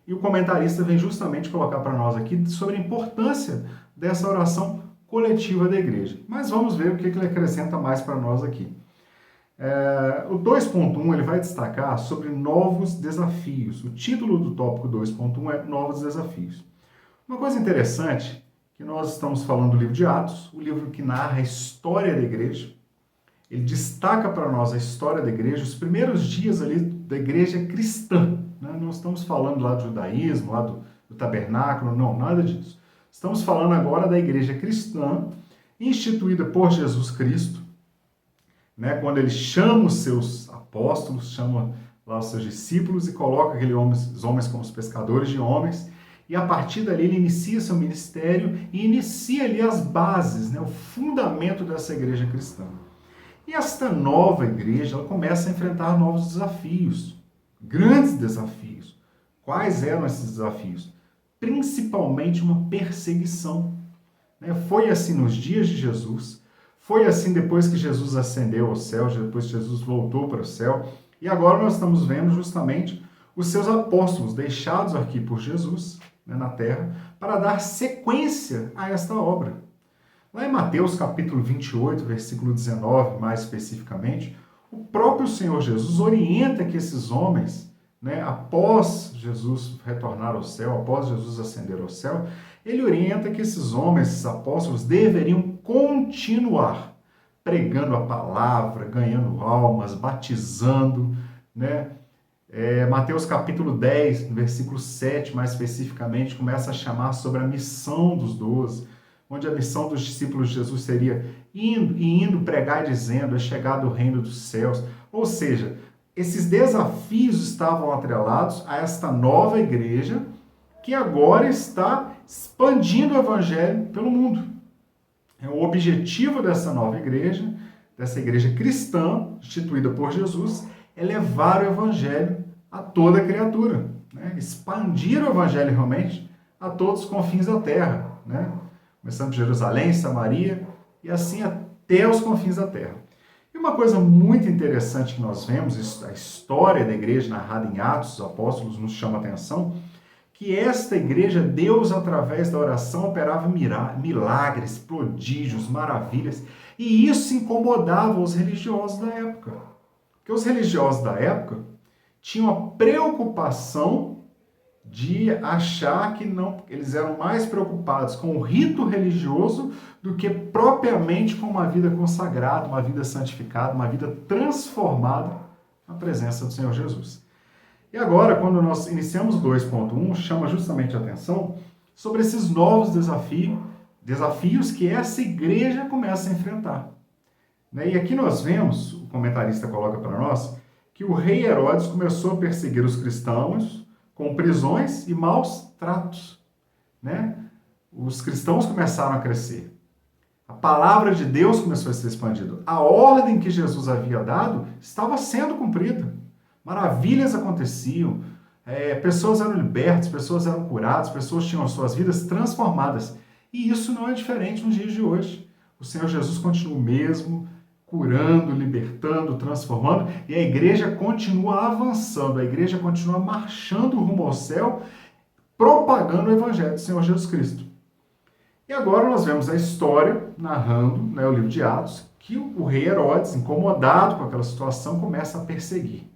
E o comentarista vem justamente colocar para nós aqui sobre a importância dessa oração coletiva da igreja. Mas vamos ver o que ele acrescenta mais para nós aqui. O 2.1 ele vai destacar sobre novos desafios. O título do tópico 2.1 é Novos Desafios. Uma coisa interessante, que nós estamos falando do livro de Atos, o livro que narra a história da igreja. Ele destaca para nós a história da igreja, os primeiros dias ali da igreja cristã. Né? Não estamos falando lá do judaísmo, lá do tabernáculo, não, nada disso. Estamos falando agora da igreja cristã, instituída por Jesus Cristo, né? Quando ele chama os seus apóstolos, chama lá os seus discípulos e coloca os homens como os pescadores de homens, e a partir dali ele inicia seu ministério e inicia ali as bases, né? O fundamento dessa igreja cristã. E esta nova igreja, ela começa a enfrentar novos desafios, grandes desafios. Quais eram esses desafios? Principalmente uma perseguição. Foi assim nos dias de Jesus, foi assim depois que Jesus ascendeu ao céu, depois que Jesus voltou para o céu, e agora nós estamos vendo justamente os seus apóstolos deixados aqui por Jesus, né, na terra, para dar sequência a esta obra. Lá em Mateus capítulo 28, versículo 19, mais especificamente, o próprio Senhor Jesus orienta que esses homens, né, após Jesus retornar ao céu, após Jesus ascender ao céu, ele orienta que esses homens, esses apóstolos, deveriam continuar pregando a palavra, ganhando almas, batizando, né? Mateus capítulo 10, versículo 7, mais especificamente, começa a chamar sobre a missão dos 12, onde a missão dos discípulos de Jesus seria indo pregar e dizendo, é chegado o reino dos céus. Ou seja, esses desafios estavam atrelados a esta nova igreja que agora está expandindo o evangelho pelo mundo. O objetivo dessa nova igreja, dessa igreja cristã, instituída por Jesus, é levar o evangelho a toda a criatura, né? Expandir o evangelho realmente a todos os confins da terra, né? Começando por Jerusalém, Samaria e assim até os confins da terra. E uma coisa muito interessante que nós vemos, a história da igreja narrada em Atos, os apóstolos nos chama a atenção, que esta igreja, Deus, através da oração, operava milagres, prodígios, maravilhas, e isso incomodava os religiosos da época. Porque os religiosos da época tinham a preocupação de achar que não, eles eram mais preocupados com o rito religioso do que propriamente com uma vida consagrada, uma vida santificada, uma vida transformada na presença do Senhor Jesus. E agora, quando nós iniciamos o 2.1, chama justamente a atenção sobre esses novos desafios que essa igreja começa a enfrentar. E aqui nós vemos, o comentarista coloca para nós, que o rei Herodes começou a perseguir os cristãos com prisões e maus tratos. Os cristãos começaram a crescer. A palavra de Deus começou a ser expandida. A ordem que Jesus havia dado estava sendo cumprida. Maravilhas aconteciam, pessoas eram libertas, pessoas eram curadas, pessoas tinham suas vidas transformadas. E isso não é diferente nos dias de hoje. O Senhor Jesus continua o mesmo, curando, libertando, transformando, e a igreja continua avançando, a igreja continua marchando rumo ao céu, propagando o evangelho do Senhor Jesus Cristo. E agora nós vemos a história narrando, o livro de Atos, que o rei Herodes, incomodado com aquela situação, começa a perseguir.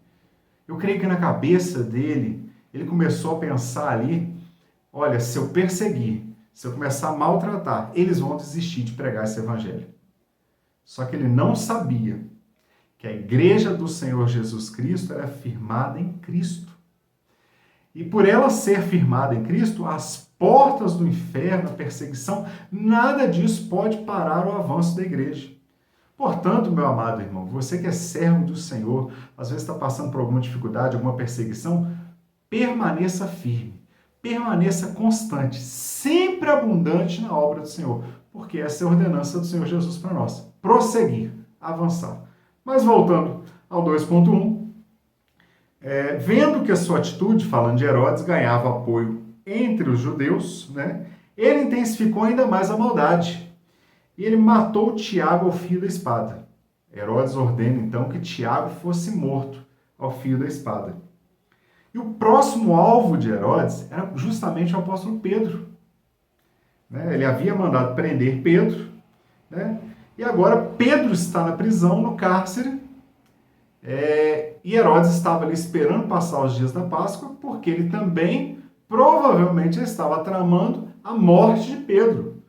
Eu creio que na cabeça dele, ele começou a pensar ali, olha, se eu perseguir, se eu começar a maltratar, eles vão desistir de pregar esse evangelho. Só que ele não sabia que a igreja do Senhor Jesus Cristo era firmada em Cristo. E por ela ser firmada em Cristo, as portas do inferno, a perseguição, nada disso pode parar o avanço da igreja. Portanto, meu amado irmão, você que é servo do Senhor, às vezes está passando por alguma dificuldade, alguma perseguição, permaneça firme, permaneça constante, sempre abundante na obra do Senhor, porque essa é a ordenança do Senhor Jesus para nós. Prosseguir, avançar. Mas voltando ao 2.1, vendo que a sua atitude, falando de Herodes, ganhava apoio entre os judeus, ele intensificou ainda mais a maldade. E ele matou Tiago ao fio da espada. Herodes ordena então que Tiago fosse morto ao fio da espada. E o próximo alvo de Herodes era justamente o apóstolo Pedro. Ele havia mandado prender Pedro, e agora Pedro está na prisão, no cárcere, e Herodes estava ali esperando passar os dias da Páscoa, porque ele também provavelmente estava tramando a morte de Pedro.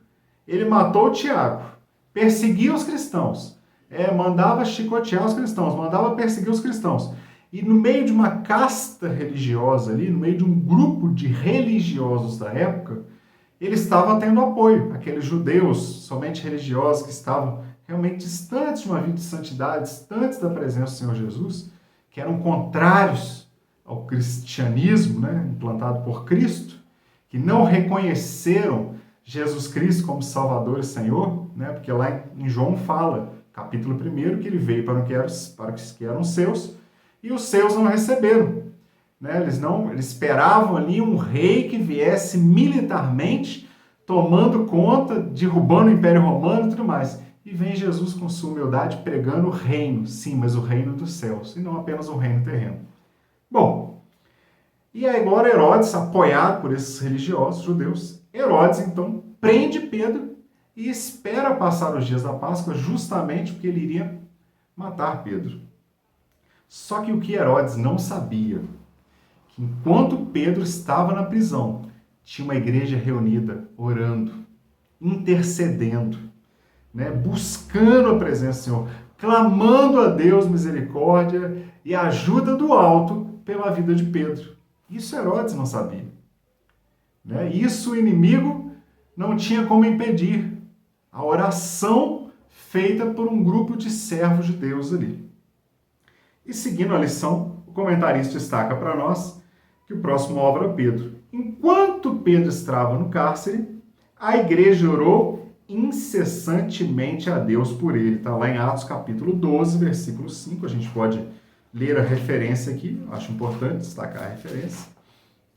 Ele matou Tiago, perseguia os cristãos, mandava chicotear os cristãos, mandava perseguir os cristãos. E no meio de uma casta religiosa ali, no meio de um grupo de religiosos da época, ele estava tendo apoio. Aqueles judeus somente religiosos que estavam realmente distantes de uma vida de santidade, distantes da presença do Senhor Jesus, que eram contrários ao cristianismo, implantado por Cristo, que não reconheceram Jesus Cristo como Salvador e Senhor, porque lá em João fala, capítulo 1, que ele veio para os que eram seus, e os seus não receberam. Eles esperavam ali um rei que viesse militarmente, tomando conta, derrubando o Império Romano e tudo mais. E vem Jesus com sua humildade pregando o reino, sim, mas o reino dos céus, e não apenas o reino terreno. Bom, e agora Herodes, apoiado por esses religiosos judeus, Herodes então prende Pedro e espera passar os dias da Páscoa justamente porque ele iria matar Pedro. Só que o que Herodes não sabia, que enquanto Pedro estava na prisão, tinha uma igreja reunida, orando, intercedendo, buscando a presença do Senhor, clamando a Deus misericórdia e ajuda do alto pela vida de Pedro. Isso Herodes não sabia. Isso o inimigo não tinha como impedir. A oração feita por um grupo de servos de Deus ali. E seguindo a lição, o comentarista destaca para nós que o próximo alvo era Pedro. Enquanto Pedro estava no cárcere, a igreja orou incessantemente a Deus por ele. Está lá em Atos capítulo 12, versículo 5. A gente pode ler a referência aqui, acho importante destacar a referência.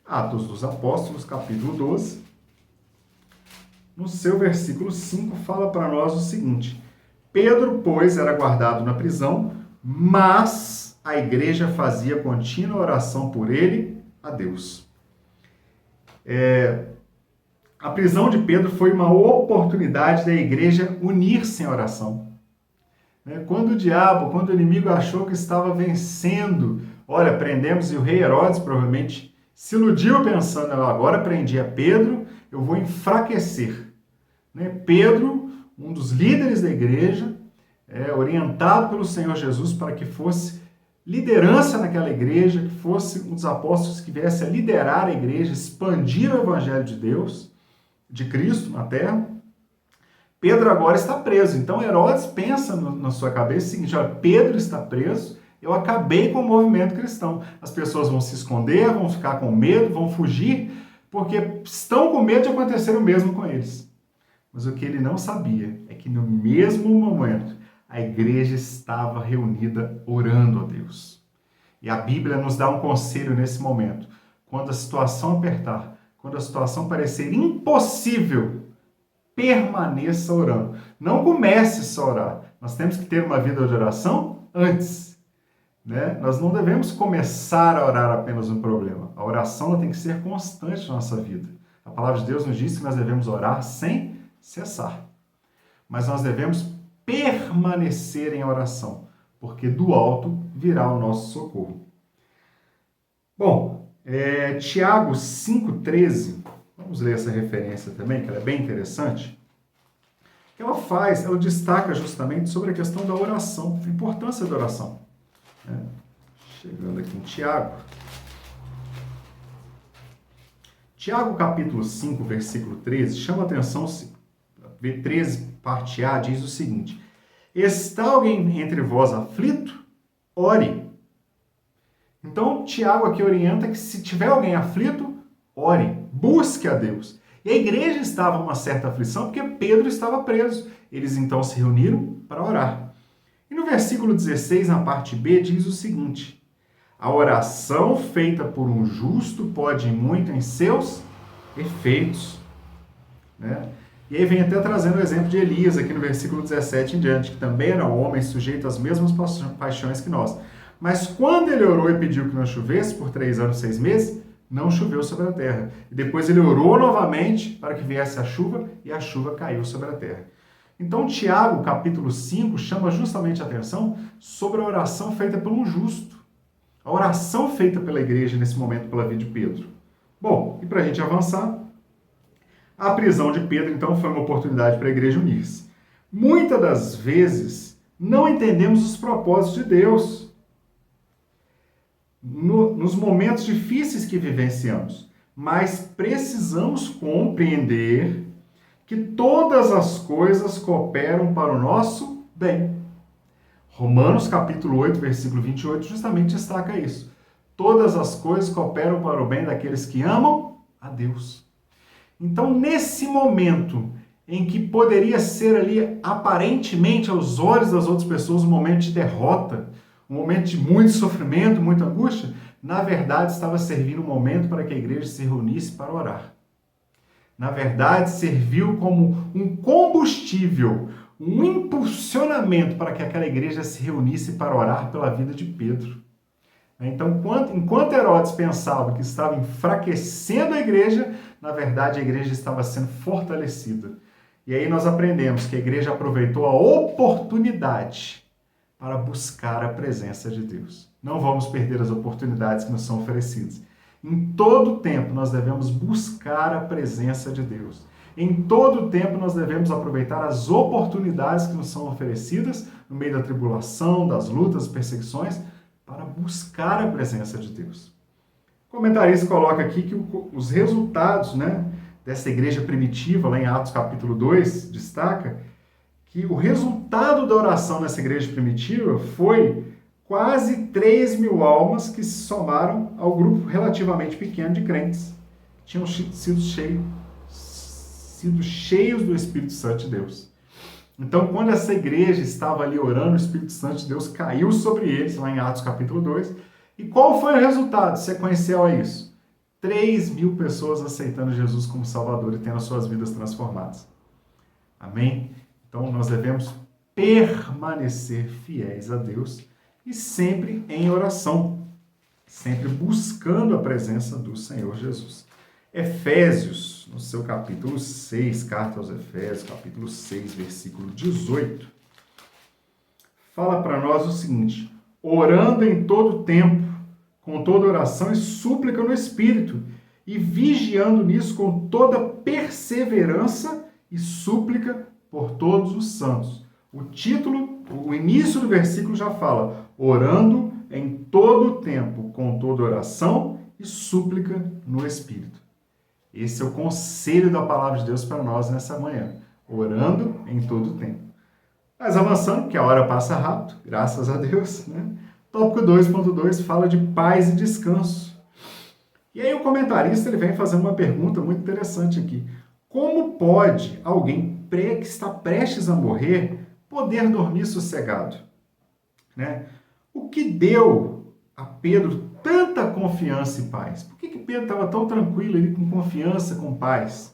Atos dos Apóstolos, capítulo 12. No seu versículo 5, fala para nós o seguinte: Pedro, pois, era guardado na prisão, mas a igreja fazia contínua oração por ele a Deus. A prisão de Pedro foi uma oportunidade da igreja unir-se em oração. Quando o inimigo achou que estava vencendo, olha, prendemos, e o rei Herodes provavelmente se iludiu pensando, agora prendi a Pedro, eu vou enfraquecer. Pedro, um dos líderes da igreja, orientado pelo Senhor Jesus para que fosse liderança naquela igreja, que fosse um dos apóstolos que viesse a liderar a igreja, expandir o evangelho de Deus, de Cristo na terra. Pedro agora está preso. Então Herodes pensa na sua cabeça o seguinte: olha, Pedro está preso, eu acabei com o movimento cristão. As pessoas vão se esconder, vão ficar com medo, vão fugir, porque estão com medo de acontecer o mesmo com eles. Mas o que ele não sabia é que no mesmo momento a igreja estava reunida orando a Deus. E a Bíblia nos dá um conselho nesse momento. Quando a situação apertar, quando a situação parecer impossível, permaneça orando. Não comece só a orar. Nós temos que ter uma vida de oração antes. Nós não devemos começar a orar apenas um problema. A oração ela tem que ser constante na nossa vida. A palavra de Deus nos diz que nós devemos orar sem cessar. Mas nós devemos permanecer em oração, porque do alto virá o nosso socorro. Bom, Tiago 5,13, vamos ler essa referência também, que ela é bem interessante. O que ela destaca justamente sobre a questão da oração, a importância da oração. Chegando aqui em Tiago. Tiago capítulo 5, versículo 13, chama a atenção, 13, parte A, diz o seguinte: está alguém entre vós aflito? Ore. Então, Tiago aqui orienta que se tiver alguém aflito, ore, busque a Deus. E a igreja estava em uma certa aflição porque Pedro estava preso. Eles então se reuniram para orar. E no versículo 16, na parte B, diz o seguinte: a oração feita por um justo pode ir muito em seus efeitos. E aí vem até trazendo o exemplo de Elias, aqui no versículo 17 em diante, que também era um homem sujeito às mesmas paixões que nós. Mas quando ele orou e pediu que não chovesse por 3 anos e 6 meses, não choveu sobre a terra. E depois ele orou novamente para que viesse a chuva, e a chuva caiu sobre a terra. Então Tiago, capítulo 5, chama justamente a atenção sobre a oração feita por um justo. A oração feita pela igreja nesse momento pela vida de Pedro. Bom, e para a gente avançar, a prisão de Pedro, então, foi uma oportunidade para a igreja unir-se. Muitas das vezes, não entendemos os propósitos de Deus nos momentos difíceis que vivenciamos, mas precisamos compreender que todas as coisas cooperam para o nosso bem. Romanos, capítulo 8, versículo 28, justamente destaca isso. Todas as coisas cooperam para o bem daqueles que amam a Deus. Então, nesse momento em que poderia ser ali, aparentemente, aos olhos das outras pessoas, um momento de derrota, um momento de muito sofrimento, muita angústia, na verdade estava servindo um momento para que a igreja se reunisse para orar. Na verdade, serviu como um combustível, um impulsionamento para que aquela igreja se reunisse para orar pela vida de Pedro. Então, enquanto Herodes pensava que estava enfraquecendo a igreja, na verdade a igreja estava sendo fortalecida. E aí nós aprendemos que a igreja aproveitou a oportunidade para buscar a presença de Deus. Não vamos perder as oportunidades que nos são oferecidas. Em todo tempo nós devemos buscar a presença de Deus. Em todo tempo nós devemos aproveitar as oportunidades que nos são oferecidas no meio da tribulação, das lutas, das perseguições, para buscar a presença de Deus. O comentarista coloca aqui que os resultados, dessa igreja primitiva, lá em Atos capítulo 2, destaca que o resultado da oração nessa igreja primitiva foi quase 3.000 almas que se somaram ao grupo relativamente pequeno de crentes que tinham sido cheios do Espírito Santo de Deus. Então, quando essa igreja estava ali orando, o Espírito Santo de Deus caiu sobre eles, lá em Atos capítulo 2. E qual foi o resultado sequencial a isso? 3.000 pessoas aceitando Jesus como Salvador e tendo as suas vidas transformadas. Amém? Então, nós devemos permanecer fiéis a Deus e sempre em oração, sempre buscando a presença do Senhor Jesus. Efésios, no seu capítulo 6, carta aos Efésios, capítulo 6, versículo 18, fala para nós o seguinte: orando em todo tempo, com toda oração e súplica no Espírito, e vigiando nisso com toda perseverança e súplica por todos os santos. O início do versículo já fala: orando em todo tempo, com toda oração e súplica no Espírito. Esse é o conselho da palavra de Deus para nós nessa manhã. Orando em todo tempo. Mas avançando, porque a hora passa rápido, graças a Deus, Tópico 2.2 fala de paz e descanso. E aí o comentarista ele vem fazendo uma pergunta muito interessante aqui. Como pode alguém que está prestes a morrer poder dormir sossegado? O que deu a Pedro tanta confiança e paz? Por que Pedro estava tão tranquilo ali, com confiança, com paz?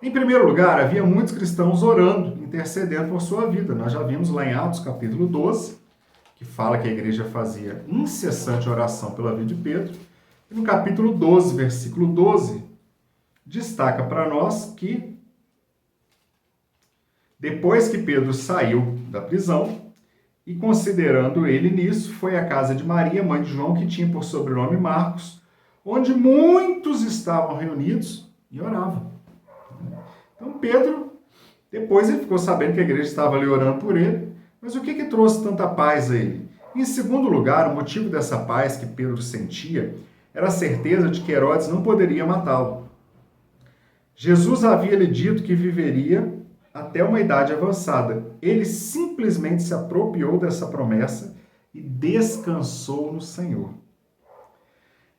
Em primeiro lugar, havia muitos cristãos orando, intercedendo por sua vida. Nós já vimos lá em Atos capítulo 12, que fala que a igreja fazia incessante oração pela vida de Pedro. E no capítulo 12, versículo 12, destaca para nós que depois que Pedro saiu da prisão, e considerando ele nisso, foi à casa de Maria, mãe de João, que tinha por sobrenome Marcos, onde muitos estavam reunidos e oravam. Então Pedro, depois ele ficou sabendo que a igreja estava ali orando por ele, mas o que trouxe tanta paz a ele? Em segundo lugar, o motivo dessa paz que Pedro sentia era a certeza de que Herodes não poderia matá-lo. Jesus havia lhe dito que viveria até uma idade avançada. Ele simplesmente se apropriou dessa promessa e descansou no Senhor.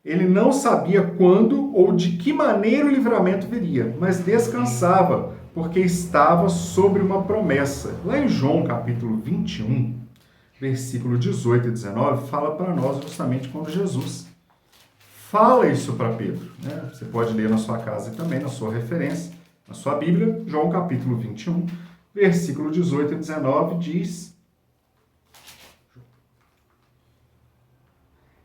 Ele não sabia quando ou de que maneira o livramento viria, mas descansava, porque estava sobre uma promessa. Lá em João, capítulo 21, versículo 18 e 19, fala para nós justamente quando Jesus fala isso para Pedro. Você pode ler na sua casa e também na sua referência. Na sua Bíblia, João capítulo 21, versículo 18 e 19 diz: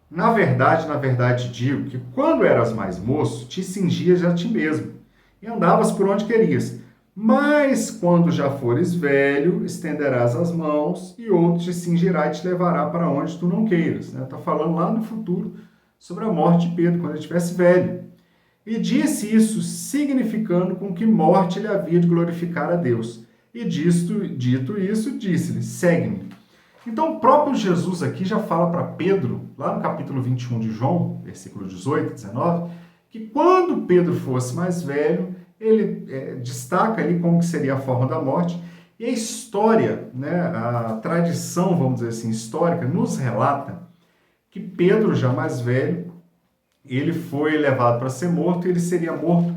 na verdade digo que quando eras mais moço, te cingias a ti mesmo e andavas por onde querias. Mas quando já fores velho, estenderás as mãos e outro te cingirá e te levará para onde tu não queiras. Está falando lá no futuro sobre a morte de Pedro, quando ele estivesse velho. E disse isso significando com que morte ele havia de glorificar a Deus. E dito isso, disse-lhe: segue-me. Então o próprio Jesus aqui já fala para Pedro, lá no capítulo 21 de João, versículo 18 e 19, que quando Pedro fosse mais velho, ele destaca ali como que seria a forma da morte. E a história, a tradição, vamos dizer assim, histórica, nos relata que Pedro, já mais velho, ele foi levado para ser morto e ele seria morto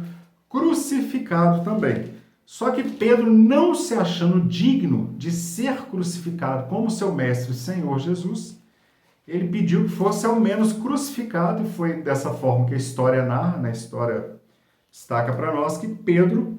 crucificado também. Só que Pedro, não se achando digno de ser crucificado como seu mestre e Senhor Jesus, ele pediu que fosse ao menos crucificado, e foi dessa forma que a história narra, a história destaca para nós que Pedro,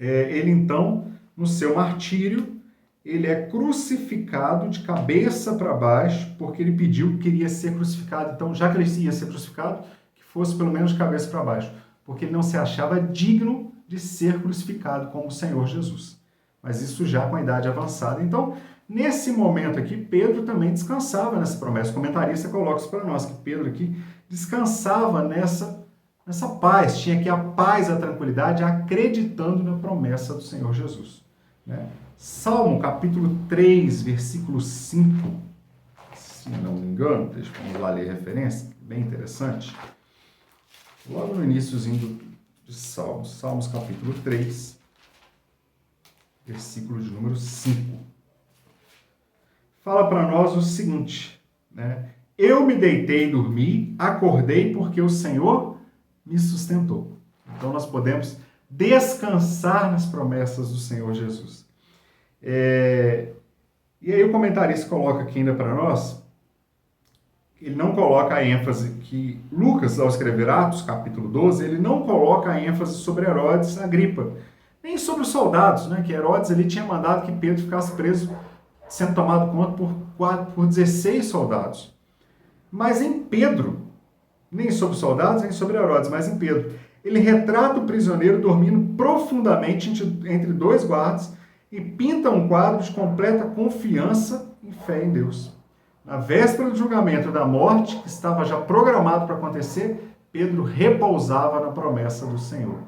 ele então, no seu martírio, ele é crucificado de cabeça para baixo, porque ele pediu que queria ser crucificado. Então, já que ele ia ser crucificado, que fosse pelo menos de cabeça para baixo, porque ele não se achava digno de ser crucificado como o Senhor Jesus. Mas isso já com a idade avançada. Então, nesse momento aqui, Pedro também descansava nessa promessa. O comentarista coloca isso para nós, que Pedro aqui descansava nessa paz, tinha aqui a paz, a tranquilidade, acreditando na promessa do Senhor Jesus. Salmo capítulo 3, versículo 5, se não me engano, vamos lá ler a referência, bem interessante. Logo no iníciozinho de Salmos capítulo 3, versículo de número 5. Fala para nós o seguinte, eu me deitei e dormi, acordei porque o Senhor me sustentou. Então nós podemos descansar nas promessas do Senhor Jesus. E aí o comentarista coloca aqui ainda para nós, ele não coloca a ênfase que Lucas, ao escrever Atos, capítulo 12, ele não coloca a ênfase sobre Herodes Agripa, nem sobre os soldados, que Herodes ele tinha mandado que Pedro ficasse preso, sendo tomado conta por 16 soldados. Mas em Pedro, nem sobre os soldados, nem sobre Herodes, mas em Pedro, ele retrata o prisioneiro dormindo profundamente entre dois guardas e pinta um quadro de completa confiança e fé em Deus. Na véspera do julgamento da morte, que estava já programado para acontecer, Pedro repousava na promessa do Senhor.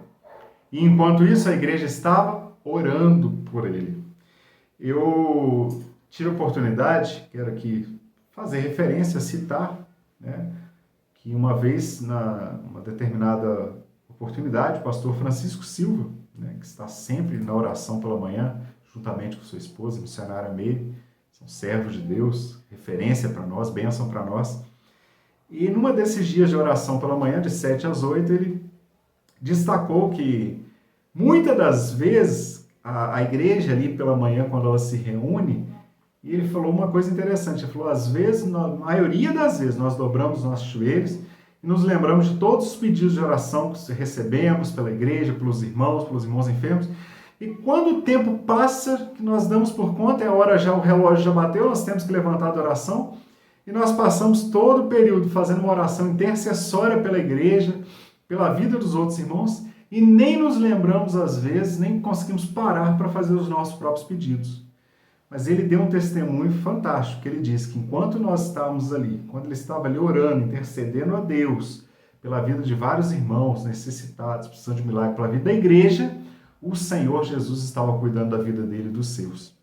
E enquanto isso, a igreja estava orando por ele. Eu tive a oportunidade, quero aqui fazer referência, citar, que uma vez, numa determinada oportunidade, o pastor Francisco Silva, que está sempre na oração pela manhã, juntamente com sua esposa, missionária Meire, são servos de Deus, referência para nós, bênção para nós. E numa desses dias de oração pela manhã, de 7 às 8, ele destacou que muitas das vezes a igreja ali pela manhã, quando ela se reúne, e ele falou uma coisa interessante, ele falou, às vezes, na maioria das vezes, nós dobramos nossos joelhos e nos lembramos de todos os pedidos de oração que recebemos pela igreja, pelos irmãos enfermos. E quando o tempo passa, que nós damos por conta, é a hora já, o relógio já bateu, nós temos que levantar da oração, e nós passamos todo o período fazendo uma oração intercessória pela igreja, pela vida dos outros irmãos, e nem nos lembramos às vezes, nem conseguimos parar para fazer os nossos próprios pedidos. Mas ele deu um testemunho fantástico, que ele disse que enquanto nós estávamos ali, quando ele estava ali orando, intercedendo a Deus, pela vida de vários irmãos necessitados, precisando de milagre, pela vida da igreja, o Senhor Jesus estava cuidando da vida dele e dos seus.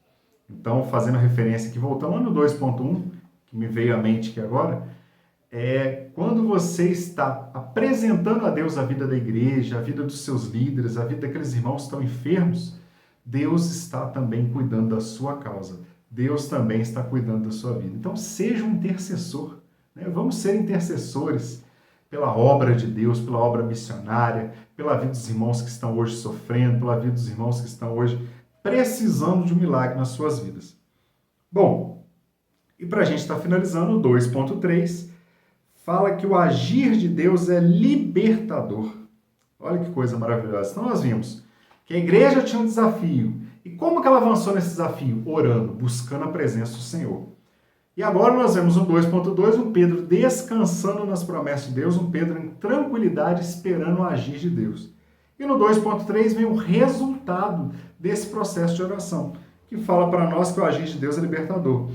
Então, fazendo referência aqui, voltando lá no 2.1, que me veio à mente aqui agora, quando você está apresentando a Deus a vida da igreja, a vida dos seus líderes, a vida daqueles irmãos que estão enfermos, Deus está também cuidando da sua causa. Deus também está cuidando da sua vida. Então, seja um intercessor. Vamos ser intercessores pela obra de Deus, pela obra missionária, pela vida dos irmãos que estão hoje sofrendo, pela vida dos irmãos que estão hoje precisando de um milagre nas suas vidas. Bom, e para a gente estar finalizando, o 2.3 fala que o agir de Deus é libertador. Olha que coisa maravilhosa. Então nós vimos que a igreja tinha um desafio. E como que ela avançou nesse desafio? Orando, buscando a presença do Senhor. E agora nós vemos no 2.2 um Pedro descansando nas promessas de Deus, um Pedro em tranquilidade esperando o agir de Deus. E no 2.3 vem o resultado desse processo de oração, que fala para nós que o agir de Deus é libertador.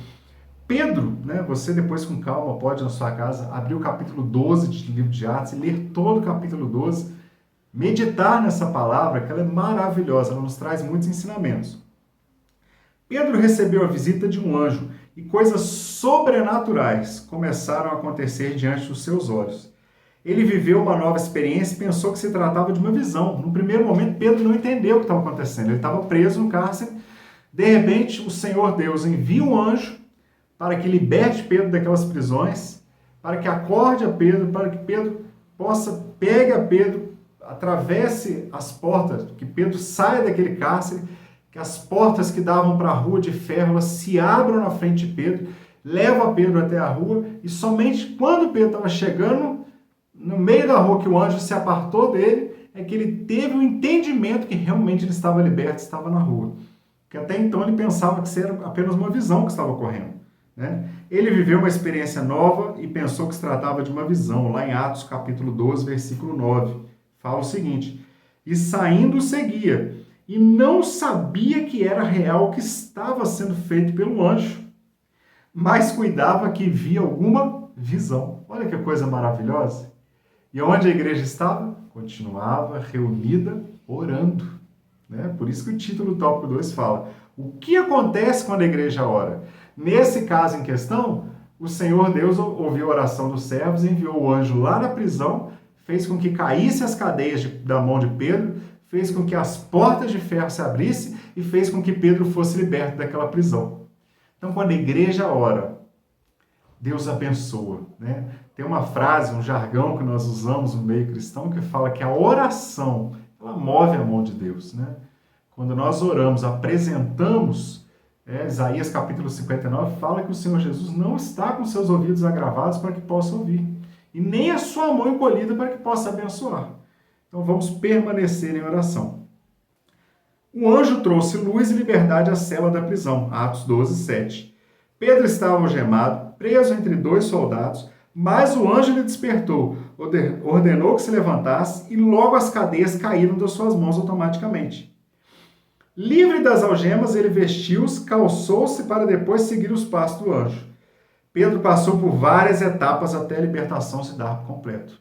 Pedro, né, você depois com calma pode na sua casa abrir o capítulo 12 do livro de Atos e ler todo o capítulo 12, meditar nessa palavra, que ela é maravilhosa, ela nos traz muitos ensinamentos. Pedro recebeu a visita de um anjo e coisas sobrenaturais começaram a acontecer diante dos seus olhos. Ele viveu uma nova experiência e pensou que se tratava de uma visão. No primeiro momento, Pedro não entendeu o que estava acontecendo. Ele estava preso no cárcere. De repente, o Senhor Deus envia um anjo para que liberte Pedro daquelas prisões, para que acorde a Pedro, para que Pedro pegue a Pedro, atravesse as portas, que Pedro saia daquele cárcere, que as portas que davam para a rua de ferro elas se abram na frente de Pedro, leva Pedro até a rua, e somente quando Pedro estava chegando no meio da rua, que o anjo se apartou dele, é que ele teve o entendimento que realmente ele estava liberto, estava na rua. Porque até então ele pensava que isso era apenas uma visão que estava ocorrendo, né? Ele viveu uma experiência nova e pensou que se tratava de uma visão. Lá em Atos capítulo 12, versículo 9, fala o seguinte: e saindo seguia, e não sabia que era real o que estava sendo feito pelo anjo, mas cuidava que via alguma visão. Olha que coisa maravilhosa. E onde a igreja estava? Continuava reunida, orando, né? Por isso que o título do tópico 2 fala: o que acontece quando a igreja ora? Nesse caso em questão, o Senhor Deus ouviu a oração dos servos, enviou o anjo lá na prisão, fez com que caíssem as cadeias da mão de Pedro, fez com que as portas de ferro se abrissem e fez com que Pedro fosse liberto daquela prisão. Então, quando a igreja ora, Deus abençoa, né? Tem uma frase, um jargão que nós usamos no meio cristão que fala que a oração, ela move a mão de Deus, né? Quando nós oramos, apresentamos, Isaías capítulo 59 fala que o Senhor Jesus não está com seus ouvidos agravados para que possa ouvir, e nem a sua mão encolhida para que possa abençoar. Então vamos permanecer em oração. O anjo trouxe luz e liberdade à cela da prisão, Atos 12, 7. Pedro estava algemado, preso entre 2 soldados, mas o anjo lhe despertou, ordenou que se levantasse e logo as cadeias caíram das suas mãos automaticamente. Livre das algemas, ele vestiu-se, calçou-se para depois seguir os passos do anjo. Pedro passou por várias etapas até a libertação se dar por completo.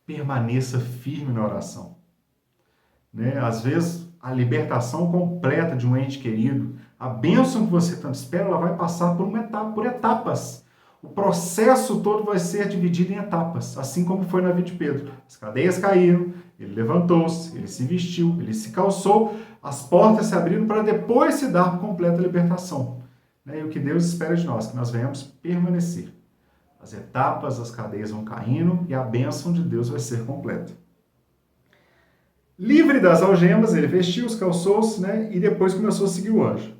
Permaneça firme na oração, né? Às vezes, a libertação completa de um ente querido, a bênção que você tanto espera, ela vai passar por etapas. O processo todo vai ser dividido em etapas, assim como foi na vida de Pedro. As cadeias caíram, ele levantou-se, ele se vestiu, ele se calçou, as portas se abriram para depois se dar por completa libertação. E o que Deus espera de nós, que nós venhamos permanecer. As etapas, as cadeias vão caindo e a bênção de Deus vai ser completa. Livre das algemas, ele vestiu-se, calçou-se, e depois começou a seguir o anjo.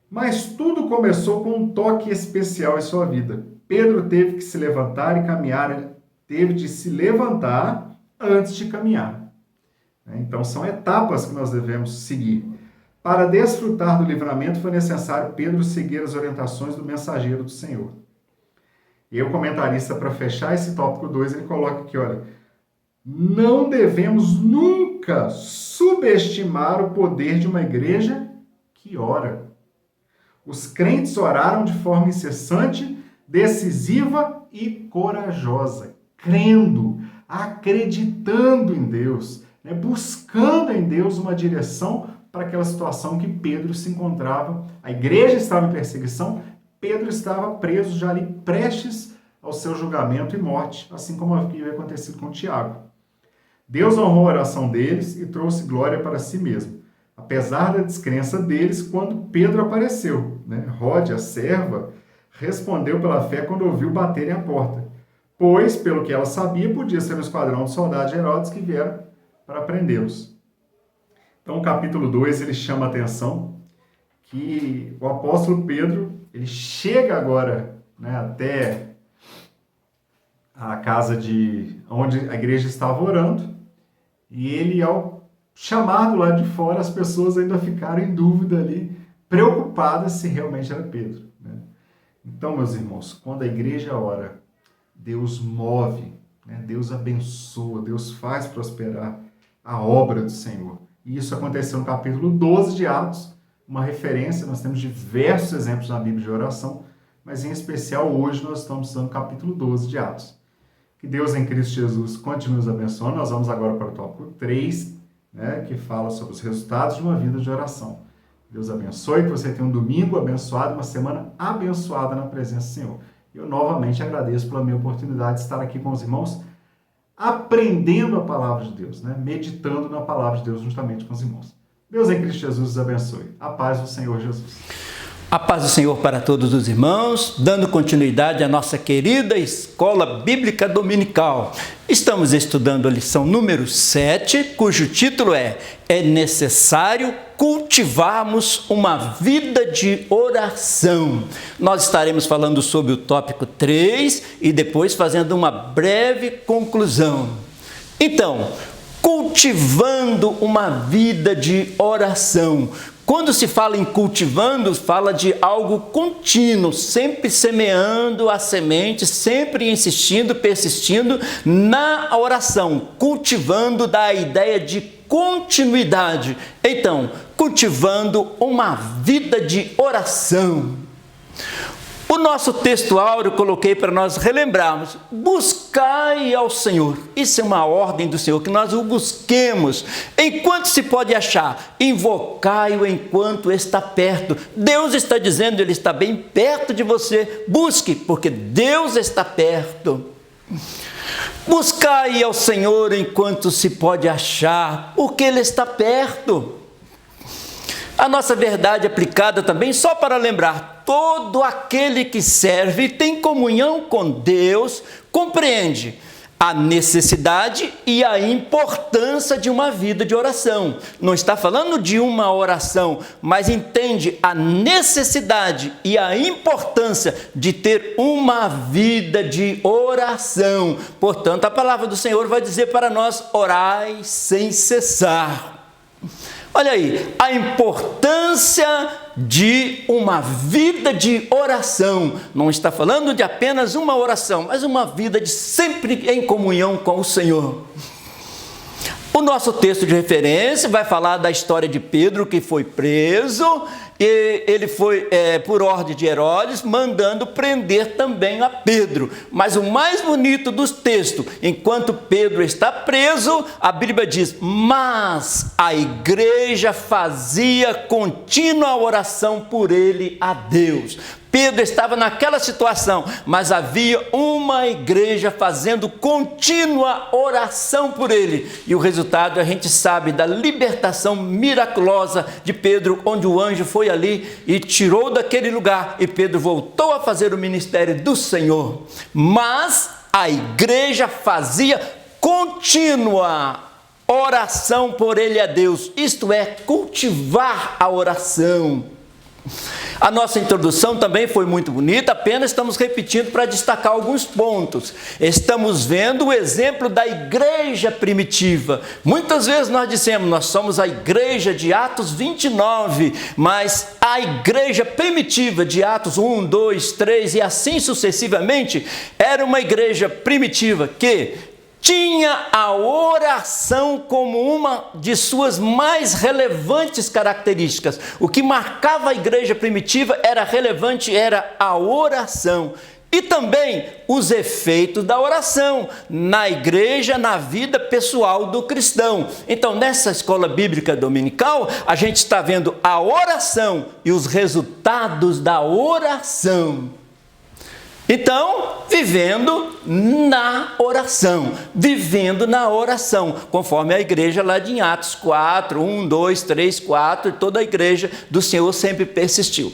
Mas tudo começou com um toque especial em sua vida. Pedro teve que se levantar e caminhar, teve de se levantar antes de caminhar. Então são etapas que nós devemos seguir. Para desfrutar do livramento foi necessário Pedro seguir as orientações do mensageiro do Senhor. E o comentarista, para fechar esse tópico 2, ele coloca aqui, olha: não devemos nunca subestimar o poder de uma igreja que ora. Os crentes oraram de forma incessante, decisiva e corajosa, crendo, acreditando em Deus, buscando em Deus uma direção para aquela situação que Pedro se encontrava. A igreja estava em perseguição, Pedro estava preso já ali, prestes ao seu julgamento e morte, assim como havia acontecido com Tiago. Deus honrou a oração deles e trouxe glória para si mesmo, apesar da descrença deles quando Pedro apareceu. Rode, a serva, respondeu pela fé quando ouviu baterem a porta, pois, pelo que ela sabia, podia ser um esquadrão de soldados de Herodes que vieram para prendê-los. Então, o capítulo 2, ele chama a atenção que o apóstolo Pedro, ele chega agora até a casa onde a igreja estava orando, e ele, ao chamar do lado de fora, as pessoas ainda ficaram em dúvida ali, preocupadas se realmente era Pedro, né? Então, meus irmãos, quando a igreja ora, Deus move, né? Deus abençoa, Deus faz prosperar a obra do Senhor. E isso aconteceu no capítulo 12 de Atos, uma referência, nós temos diversos exemplos na Bíblia de oração, mas em especial hoje nós estamos estudando o capítulo 12 de Atos. Que Deus em Cristo Jesus continue nos abençoando. Nós vamos agora para o tópico 3, né, que fala sobre os resultados de uma vida de oração. Deus abençoe, que você tenha um domingo abençoado, uma semana abençoada na presença do Senhor. Eu novamente agradeço pela minha oportunidade de estar aqui com os irmãos, aprendendo a palavra de Deus, né, meditando na palavra de Deus juntamente com os irmãos. Deus em Cristo Jesus os abençoe. A paz do Senhor Jesus. A paz do Senhor para todos os irmãos, dando continuidade à nossa querida Escola Bíblica Dominical. Estamos estudando a lição número 7, cujo título é necessário cultivarmos uma vida de oração. Nós estaremos falando sobre o tópico 3 e depois fazendo uma breve conclusão. Então, cultivando uma vida de oração. Quando se fala em cultivando, fala de algo contínuo, sempre semeando a semente, sempre insistindo, persistindo na oração. Cultivando dá a ideia de continuidade. Então, cultivando uma vida de oração. O nosso texto áureo coloquei para nós relembrarmos: buscai ao Senhor. Isso é uma ordem do Senhor, que nós o busquemos. Enquanto se pode achar, invocai-o enquanto está perto. Deus está dizendo, Ele está bem perto de você. Busque, porque Deus está perto. Buscai ao Senhor enquanto se pode achar, porque Ele está perto. A nossa verdade aplicada também, só para lembrar, todo aquele que serve e tem comunhão com Deus, compreende a necessidade e a importância de uma vida de oração. Não está falando de uma oração, mas entende a necessidade e a importância de ter uma vida de oração. Portanto, a palavra do Senhor vai dizer para nós: orai sem cessar. Olha aí, a importância de uma vida de oração. Não está falando de apenas uma oração, mas uma vida de sempre em comunhão com o Senhor. O nosso texto de referência vai falar da história de Pedro, que foi preso, e ele foi, por ordem de Herodes, mandando prender também a Pedro. Mas o mais bonito dos textos, enquanto Pedro está preso, a Bíblia diz: mas a igreja fazia contínua oração por ele a Deus. Pedro estava naquela situação, mas havia uma igreja fazendo contínua oração por ele. E o resultado a gente sabe da libertação miraculosa de Pedro, onde o anjo foi ali e tirou daquele lugar, e Pedro voltou a fazer o ministério do Senhor. Mas a igreja fazia contínua oração por ele a Deus, isto é, cultivar a oração. A nossa introdução também foi muito bonita, apenas estamos repetindo para destacar alguns pontos. Estamos vendo o exemplo da igreja primitiva. Muitas vezes nós dissemos, nós somos a igreja de Atos 29, mas a igreja primitiva de Atos 1, 2, 3 e assim sucessivamente, era uma igreja primitiva que tinha a oração como uma de suas mais relevantes características. O que marcava a igreja primitiva era relevante, era a oração. E também os efeitos da oração na igreja, na vida pessoal do cristão. Então, nessa escola bíblica dominical, a gente está vendo a oração e os resultados da oração. Então, vivendo na oração, conforme a igreja lá de Atos 4, 1, 2, 3, 4, toda a igreja do Senhor sempre persistiu.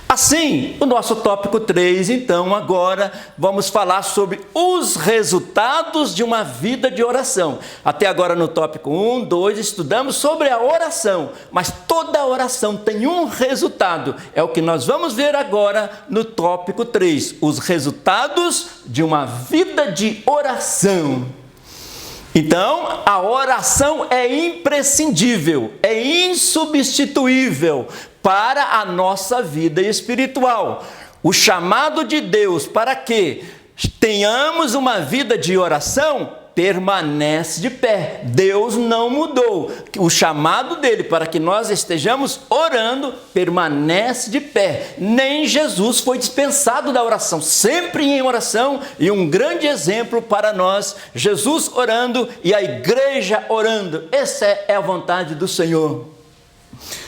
Assim, o nosso tópico 3, então, agora vamos falar sobre os resultados de uma vida de oração. Até agora no tópico 1, 2, estudamos sobre a oração, mas toda oração tem um resultado. É o que nós vamos ver agora no tópico 3, os resultados de uma vida de oração. Então, a oração é imprescindível, é insubstituível para a nossa vida espiritual. O chamado de Deus para que tenhamos uma vida de oração permanece de pé. Deus não mudou. O chamado dele para que nós estejamos orando permanece de pé. Nem Jesus foi dispensado da oração, sempre em oração, e um grande exemplo para nós, Jesus orando e a igreja orando. Essa é a vontade do Senhor.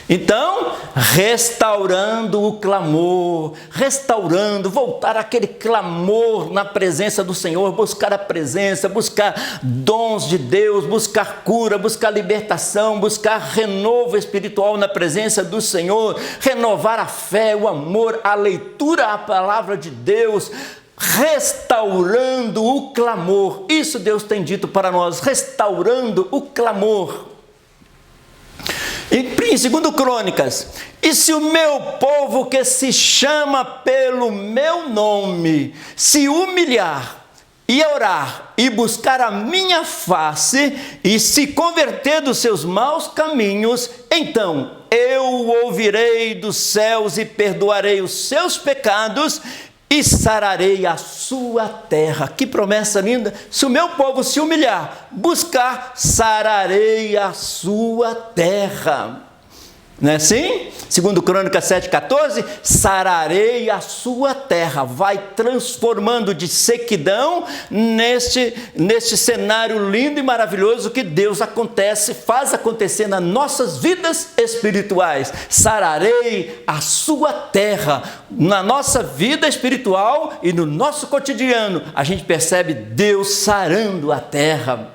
Então, restaurando o clamor, voltar aquele clamor na presença do Senhor, buscar a presença, buscar dons de Deus, buscar cura, buscar libertação, buscar renovo espiritual na presença do Senhor, renovar a fé, o amor, a leitura, a palavra de Deus, restaurando o clamor. Isso Deus tem dito para nós, restaurando o clamor. Em 2 Crônicas, e se o meu povo que se chama pelo meu nome se humilhar e orar e buscar a minha face e se converter dos seus maus caminhos, então eu o ouvirei dos céus e perdoarei os seus pecados e sararei a sua terra. Que promessa linda! Se o meu povo se humilhar, buscar, sararei a sua terra. Não é assim? 2 Crônicas 7,14, sararei a sua terra. Vai transformando de sequidão neste cenário lindo e maravilhoso que Deus faz acontecer nas nossas vidas espirituais. Sararei a sua terra. Na nossa vida espiritual e no nosso cotidiano, a gente percebe Deus sarando a terra.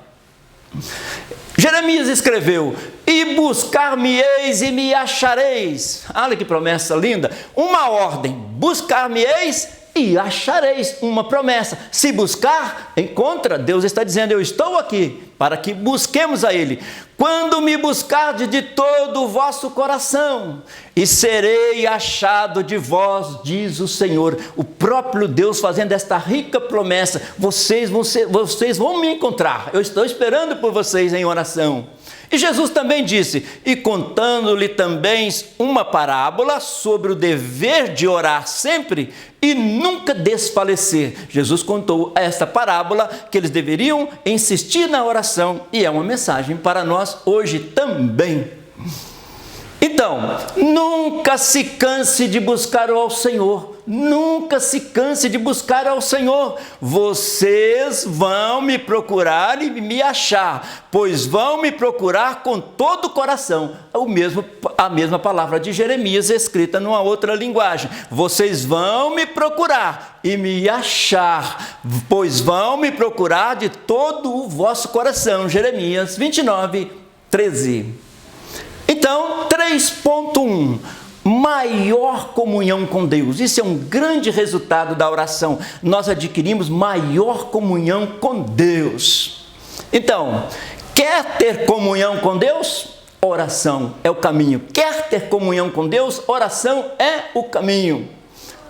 Jeremias escreveu, e buscar-me-eis e me achareis. Olha que promessa linda, uma ordem, buscar-me-eis e achareis, uma promessa. Se buscar, encontra. Deus está dizendo, eu estou aqui para que busquemos a Ele. Quando me buscardes de todo o vosso coração, e serei achado de vós, diz o Senhor. O próprio Deus fazendo esta rica promessa, vocês vão me encontrar, eu estou esperando por vocês em oração. E Jesus também disse, e contando-lhe também uma parábola sobre o dever de orar sempre e nunca desfalecer. Jesus contou esta parábola que eles deveriam insistir na oração, e é uma mensagem para nós hoje também. Então, nunca se canse de buscar ao Senhor, nunca se canse de buscar ao Senhor. Vocês vão me procurar e me achar, pois vão me procurar com todo o coração. A mesma palavra de Jeremias escrita numa outra linguagem. Vocês vão me procurar e me achar, pois vão me procurar de todo o vosso coração. Jeremias 29:13. Então, 3.1, maior comunhão com Deus. Isso é um grande resultado da oração. Nós adquirimos maior comunhão com Deus. Então, quer ter comunhão com Deus? Oração é o caminho. Quer ter comunhão com Deus? Oração é o caminho.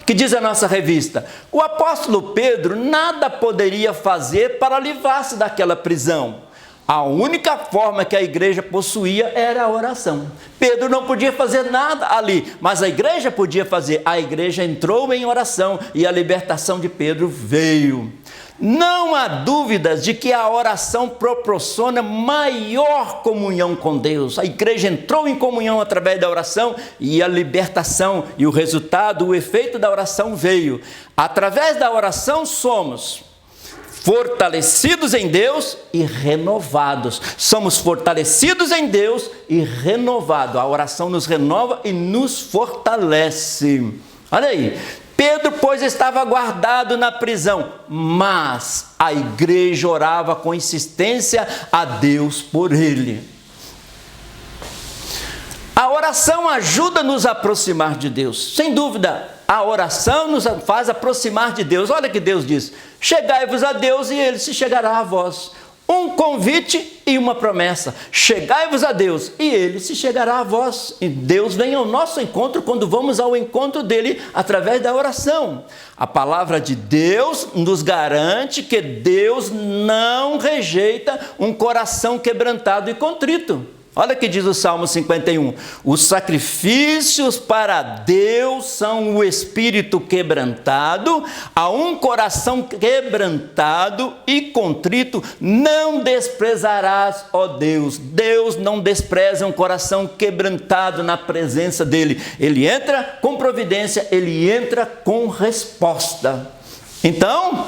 Que diz a nossa revista, o apóstolo Pedro nada poderia fazer para livrar-se daquela prisão. A única forma que a igreja possuía era a oração. Pedro não podia fazer nada ali, mas a igreja podia fazer. A igreja entrou em oração e a libertação de Pedro veio. Não há dúvidas de que a oração proporciona maior comunhão com Deus. A igreja entrou em comunhão através da oração e a libertação e o resultado, o efeito da oração veio. Através da oração somos fortalecidos em Deus e renovados. Somos fortalecidos em Deus e renovados. A oração nos renova e nos fortalece. Olha aí. Pedro, pois, estava guardado na prisão, mas a igreja orava com insistência a Deus por ele. A oração ajuda-nos a aproximar de Deus. Sem dúvida, a oração nos faz aproximar de Deus. Olha que Deus diz, chegai-vos a Deus e Ele se chegará a vós. um convite e uma promessa: chegai-vos a Deus e Ele se chegará a vós. E Deus vem ao nosso encontro quando vamos ao encontro dEle através da oração. A palavra de Deus nos garante que Deus não rejeita um coração quebrantado e contrito. Olha o que diz o Salmo 51. Os sacrifícios para Deus são o espírito quebrantado, a um coração quebrantado e contrito não desprezarás, ó Deus. Deus não despreza um coração quebrantado na presença dEle. Ele entra com providência, Ele entra com resposta. Então,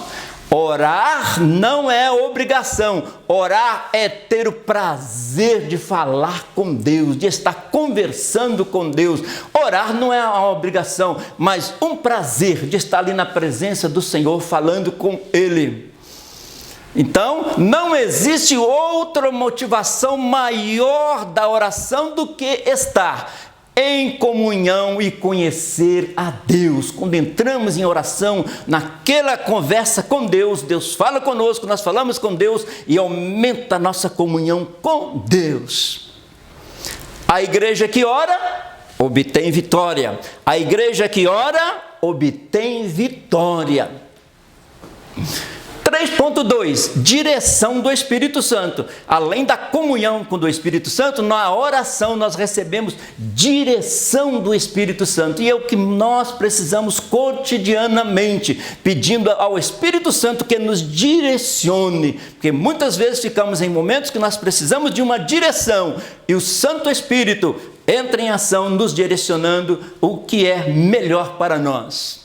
orar não é obrigação, orar é ter o prazer de falar com Deus, de estar conversando com Deus. Orar não é uma obrigação, mas um prazer de estar ali na presença do Senhor, falando com Ele. Então, não existe outra motivação maior da oração do que estar em comunhão e conhecer a Deus. Quando entramos em oração, naquela conversa com Deus, Deus fala conosco, nós falamos com Deus e aumenta a nossa comunhão com Deus. A igreja que ora, obtém vitória. A igreja que ora, obtém vitória. 3.2, direção do Espírito Santo. Além da comunhão com o Espírito Santo, na oração nós recebemos direção do Espírito Santo. E é o que nós precisamos cotidianamente, pedindo ao Espírito Santo que nos direcione. Porque muitas vezes ficamos em momentos que nós precisamos de uma direção. E o Santo Espírito entra em ação nos direcionando o que é melhor para nós.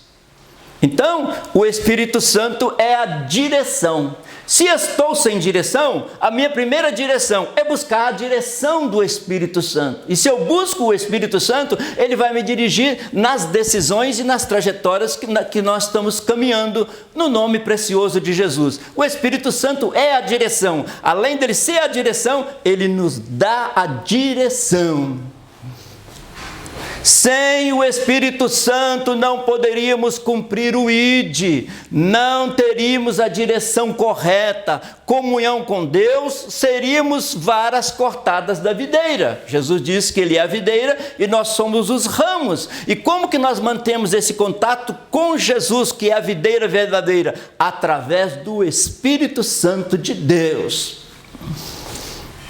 Então, o Espírito Santo é a direção. Se estou sem direção, a minha primeira direção é buscar a direção do Espírito Santo. E se eu busco o Espírito Santo, ele vai me dirigir nas decisões e nas trajetórias que nós estamos caminhando no nome precioso de Jesus. O Espírito Santo é a direção. Além dele ser a direção, ele nos dá a direção. Sem o Espírito Santo não poderíamos cumprir o ID, não teríamos a direção correta, comunhão com Deus, seríamos varas cortadas da videira. Jesus disse que Ele é a videira e nós somos os ramos. E como que nós mantemos esse contato com Jesus, que é a videira verdadeira? Através do Espírito Santo de Deus.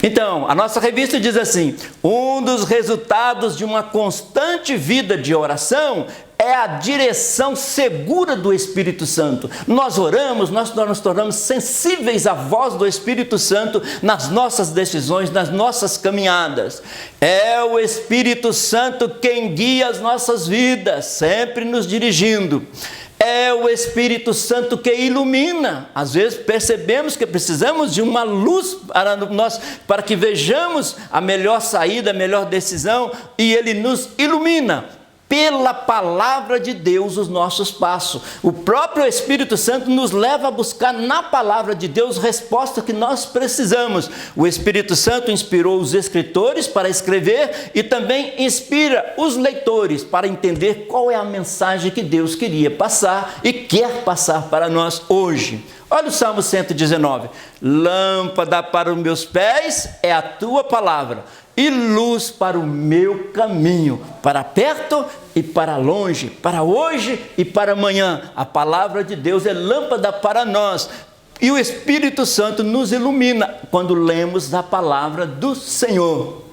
Então, a nossa revista diz assim: um dos resultados de uma constante vida de oração é a direção segura do Espírito Santo. Nós oramos, nós nos tornamos sensíveis à voz do Espírito Santo nas nossas decisões, nas nossas caminhadas. É o Espírito Santo quem guia as nossas vidas, sempre nos dirigindo. É o Espírito Santo que ilumina. Às vezes percebemos que precisamos de uma luz para que vejamos a melhor saída, a melhor decisão, e Ele nos ilumina pela palavra de Deus os nossos passos. O próprio Espírito Santo nos leva a buscar na palavra de Deus resposta que nós precisamos. O Espírito Santo inspirou os escritores para escrever e também inspira os leitores para entender qual é a mensagem que Deus queria passar e quer passar para nós hoje. Olha o Salmo 119. Lâmpada para os meus pés é a tua palavra e luz para o meu caminho, para perto e para longe, para hoje e para amanhã. A palavra de Deus é lâmpada para nós. E o Espírito Santo nos ilumina quando lemos a palavra do Senhor.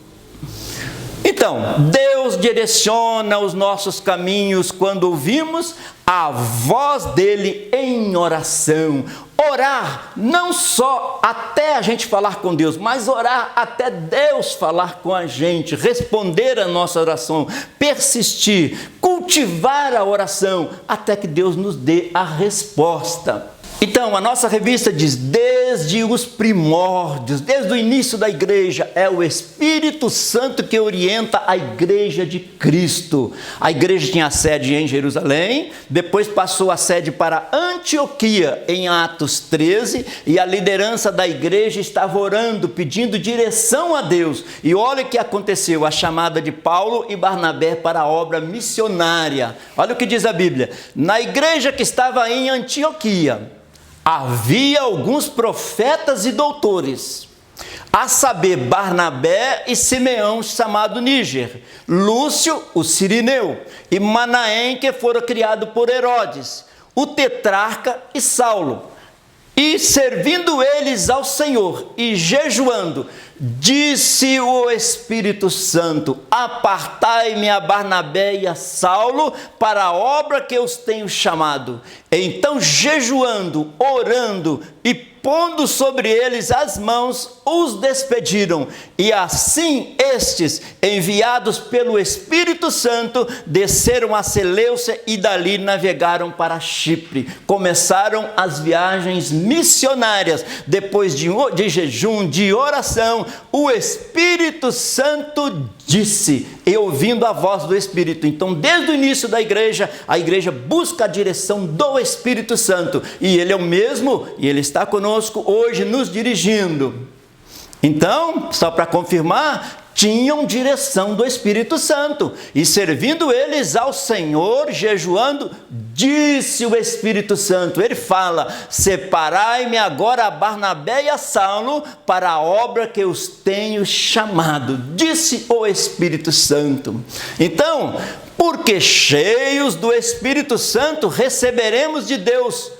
Então, Deus direciona os nossos caminhos quando ouvimos a voz dele em oração. Orar não só até a gente falar com Deus, mas orar até Deus falar com a gente, responder a nossa oração, persistir, cultivar a oração até que Deus nos dê a resposta. Então, a nossa revista diz, desde os primórdios, desde o início da igreja, é o Espírito Santo que orienta a igreja de Cristo. A igreja tinha sede em Jerusalém, depois passou a sede para Antioquia, em Atos 13, e a liderança da igreja estava orando, pedindo direção a Deus. E olha o que aconteceu, a chamada de Paulo e Barnabé para a obra missionária. Olha o que diz a Bíblia. Na igreja que estava em Antioquia, havia alguns profetas e doutores, a saber, Barnabé e Simeão, chamado Níger, Lúcio, o Cirineu, e Manaém, que fora criado por Herodes, o tetrarca e Saulo. E servindo eles ao Senhor e jejuando, disse o Espírito Santo: apartai-me a Barnabé e a Saulo para a obra que eu os tenho chamado. Então, jejuando, orando e pondo sobre eles as mãos, os despediram. E assim estes, enviados pelo Espírito Santo, desceram a Seleucia e dali navegaram para Chipre. Começaram as viagens missionárias. Depois de jejum, de oração, o Espírito Santo disse, e ouvindo a voz do Espírito. Então, desde o início da igreja, a igreja busca a direção do Espírito Santo. E Ele é o mesmo, e Ele está conosco hoje, nos dirigindo. Então, só para confirmar, tinham direção do Espírito Santo. E servindo eles ao Senhor, jejuando, disse o Espírito Santo. Ele fala: separai-me agora a Barnabé e a Saulo para a obra que os tenho chamado. Disse o Espírito Santo. Então, porque cheios do Espírito Santo, receberemos de Deus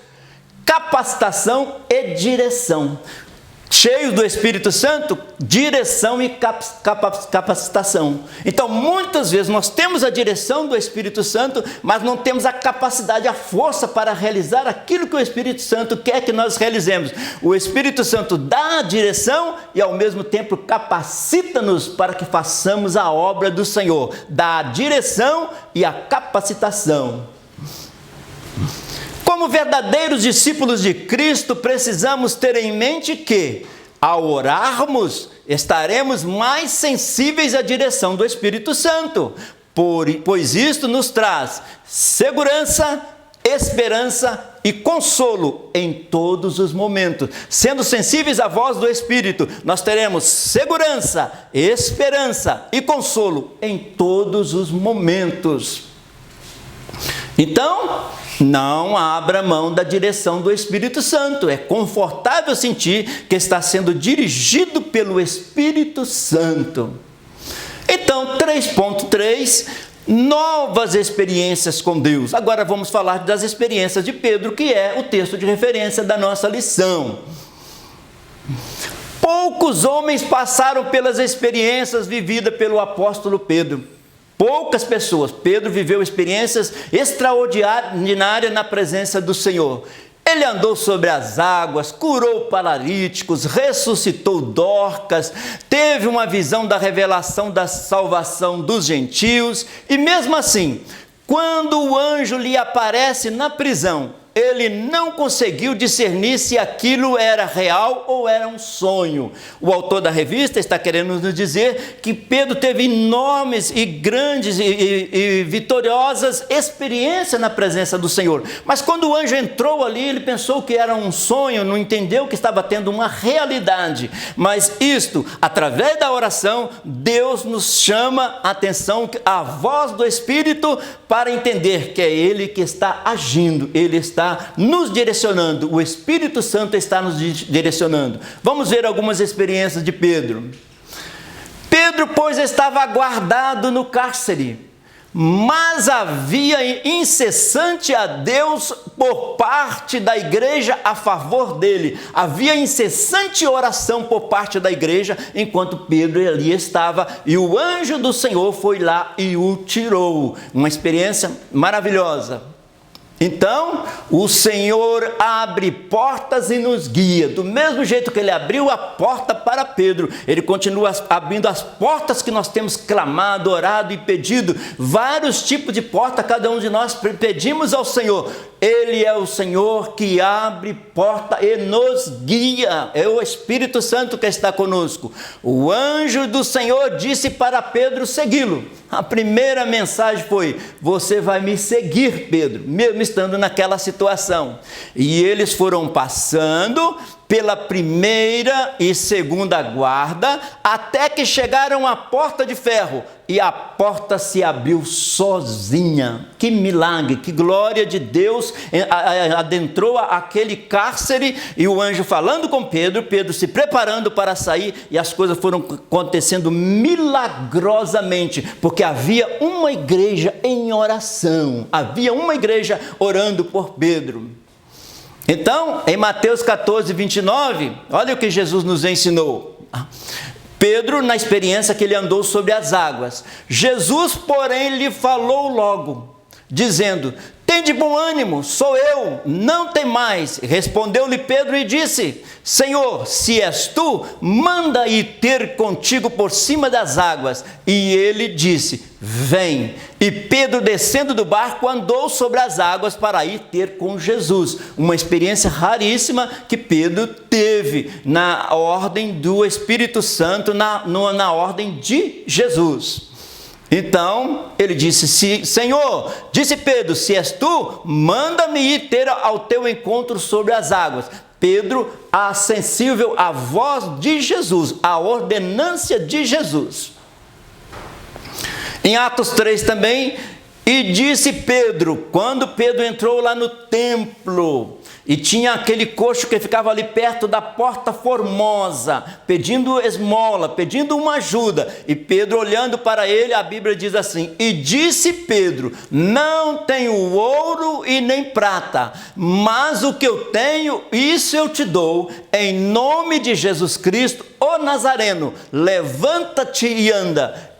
capacitação e direção. Cheios do Espírito Santo, direção e capacitação. Então, muitas vezes nós temos a direção do Espírito Santo, mas não temos a capacidade, a força para realizar aquilo que o Espírito Santo quer que nós realizemos. O Espírito Santo dá a direção e ao mesmo tempo capacita-nos para que façamos a obra do Senhor. Dá a direção e a capacitação. Como verdadeiros discípulos de Cristo, precisamos ter em mente que, ao orarmos, estaremos mais sensíveis à direção do Espírito Santo, pois isto nos traz segurança, esperança e consolo em todos os momentos. Sendo sensíveis à voz do Espírito, nós teremos segurança, esperança e consolo em todos os momentos. Então, não abra mão da direção do Espírito Santo. É confortável sentir que está sendo dirigido pelo Espírito Santo. Então, 3.3, novas experiências com Deus. Agora vamos falar das experiências de Pedro, que é o texto de referência da nossa lição. Poucos homens passaram pelas experiências vividas pelo apóstolo Pedro. Poucas pessoas. Pedro viveu experiências extraordinárias na presença do Senhor. Ele andou sobre as águas, curou paralíticos, ressuscitou Dorcas, teve uma visão da revelação da salvação dos gentios. E mesmo assim, quando o anjo lhe aparece na prisão, ele não conseguiu discernir se aquilo era real ou era um sonho. O autor da revista está querendo nos dizer que Pedro teve enormes e grandes e vitoriosas experiências na presença do Senhor. Mas quando o anjo entrou ali, ele pensou que era um sonho, não entendeu que estava tendo uma realidade. Mas isto, através da oração, Deus nos chama a atenção, a voz do Espírito, para entender que é Ele que está agindo, Ele está nos direcionando, o Espírito Santo está nos direcionando. Vamos ver algumas experiências de Pedro. Pedro, pois, estava guardado no cárcere, mas havia incessante a Deus por parte da igreja a favor dele. Havia incessante oração por parte da igreja, enquanto Pedro ali estava, e o anjo do Senhor foi lá e o tirou. Uma experiência maravilhosa. Então, o Senhor abre portas e nos guia. Do mesmo jeito que Ele abriu a porta para Pedro, Ele continua abrindo as portas que nós temos clamado, orado e pedido. Vários tipos de porta, cada um de nós pedimos ao Senhor. Ele é o Senhor que abre porta e nos guia. É o Espírito Santo que está conosco. O anjo do Senhor disse para Pedro segui-lo. A primeira mensagem foi: você vai me seguir, Pedro, mesmo estando naquela situação. E eles foram passando, pela primeira e segunda guarda, até que chegaram à porta de ferro, e a porta se abriu sozinha. Que milagre, que glória de Deus adentrou aquele cárcere, e o anjo falando com Pedro, Pedro se preparando para sair, e as coisas foram acontecendo milagrosamente, porque havia uma igreja em oração, havia uma igreja orando por Pedro. Então, em Mateus 14, 29, olha o que Jesus nos ensinou. Pedro, na experiência que ele andou sobre as águas. Jesus, porém, lhe falou logo, dizendo: tende bom ânimo, sou eu, não temais. Respondeu-lhe Pedro e disse: Senhor, se és tu, manda ir ter contigo por cima das águas. E ele disse: vem. E Pedro, descendo do barco, andou sobre as águas para ir ter com Jesus. Uma experiência raríssima que Pedro teve na ordem do Espírito Santo, na ordem de Jesus. Então, ele disse: Senhor, disse Pedro, se és tu, manda-me ir ter ao teu encontro sobre as águas. Pedro, sensível à voz de Jesus, à ordenância de Jesus. Em Atos 3 também, e disse Pedro, quando Pedro entrou lá no templo, e tinha aquele coxo que ficava ali perto da porta formosa, pedindo esmola, pedindo uma ajuda, e Pedro olhando para ele, a Bíblia diz assim: e disse Pedro, não tenho ouro e nem prata, mas o que eu tenho, isso eu te dou, em nome de Jesus Cristo, o Nazareno, levanta-te e anda.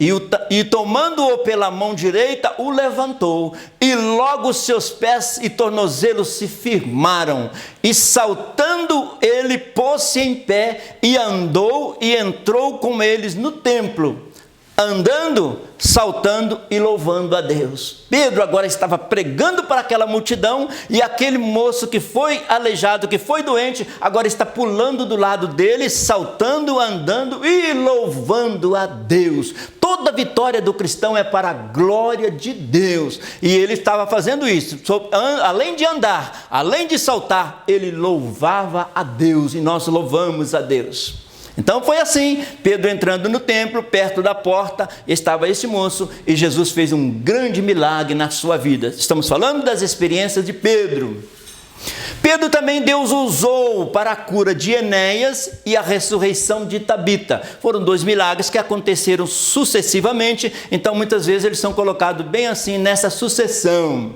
E tomando-o pela mão direita, o levantou, e logo seus pés e tornozelos se firmaram, e saltando ele pôs-se em pé, e andou e entrou com eles no templo, andando, saltando e louvando a Deus. Pedro agora estava pregando para aquela multidão, e aquele moço que foi aleijado, que foi doente, agora está pulando do lado dele, saltando, andando e louvando a Deus. Toda vitória do cristão é para a glória de Deus, e ele estava fazendo isso. Além de andar, além de saltar, ele louvava a Deus, e nós louvamos a Deus. Então foi assim, Pedro entrando no templo, perto da porta, estava esse moço, e Jesus fez um grande milagre na sua vida. Estamos falando das experiências de Pedro. Pedro também Deus usou para a cura de Enéas e a ressurreição de Tabita. Foram 2 milagres que aconteceram sucessivamente, então muitas vezes eles são colocados bem assim nessa sucessão.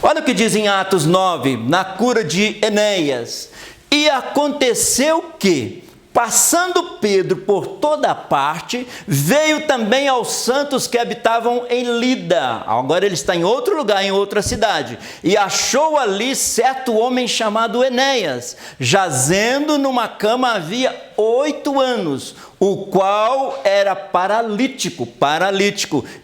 Olha o que diz em Atos 9, na cura de Enéas. E aconteceu que, passando Pedro por toda parte, veio também aos santos que habitavam em Lida. Agora ele está em outro lugar, em outra cidade. E achou ali certo homem chamado Enéas, jazendo numa cama havia 8 anos, o qual era paralítico.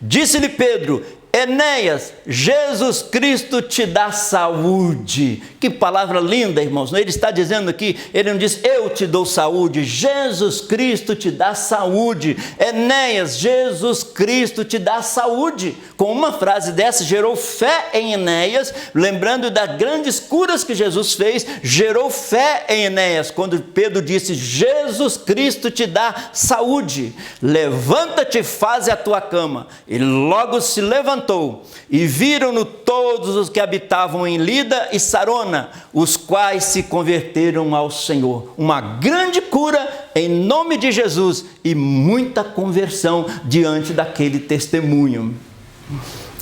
Disse-lhe Pedro: Enéas, Jesus Cristo te dá saúde. Que palavra linda, irmãos. Ele está dizendo aqui, ele não diz eu te dou saúde, Jesus Cristo te dá saúde. Enéas, Jesus Cristo te dá saúde. Com uma frase dessa, gerou fé em Enéas, lembrando das grandes curas que Jesus fez, gerou fé em Enéas, quando Pedro disse, Jesus Cristo te dá saúde. Levanta-te e faze a tua cama. E logo se levantou, e viram-no todos os que habitavam em Lida e Sarona, os quais se converteram ao Senhor. Uma grande cura em nome de Jesus, e muita conversão diante daquele testemunho.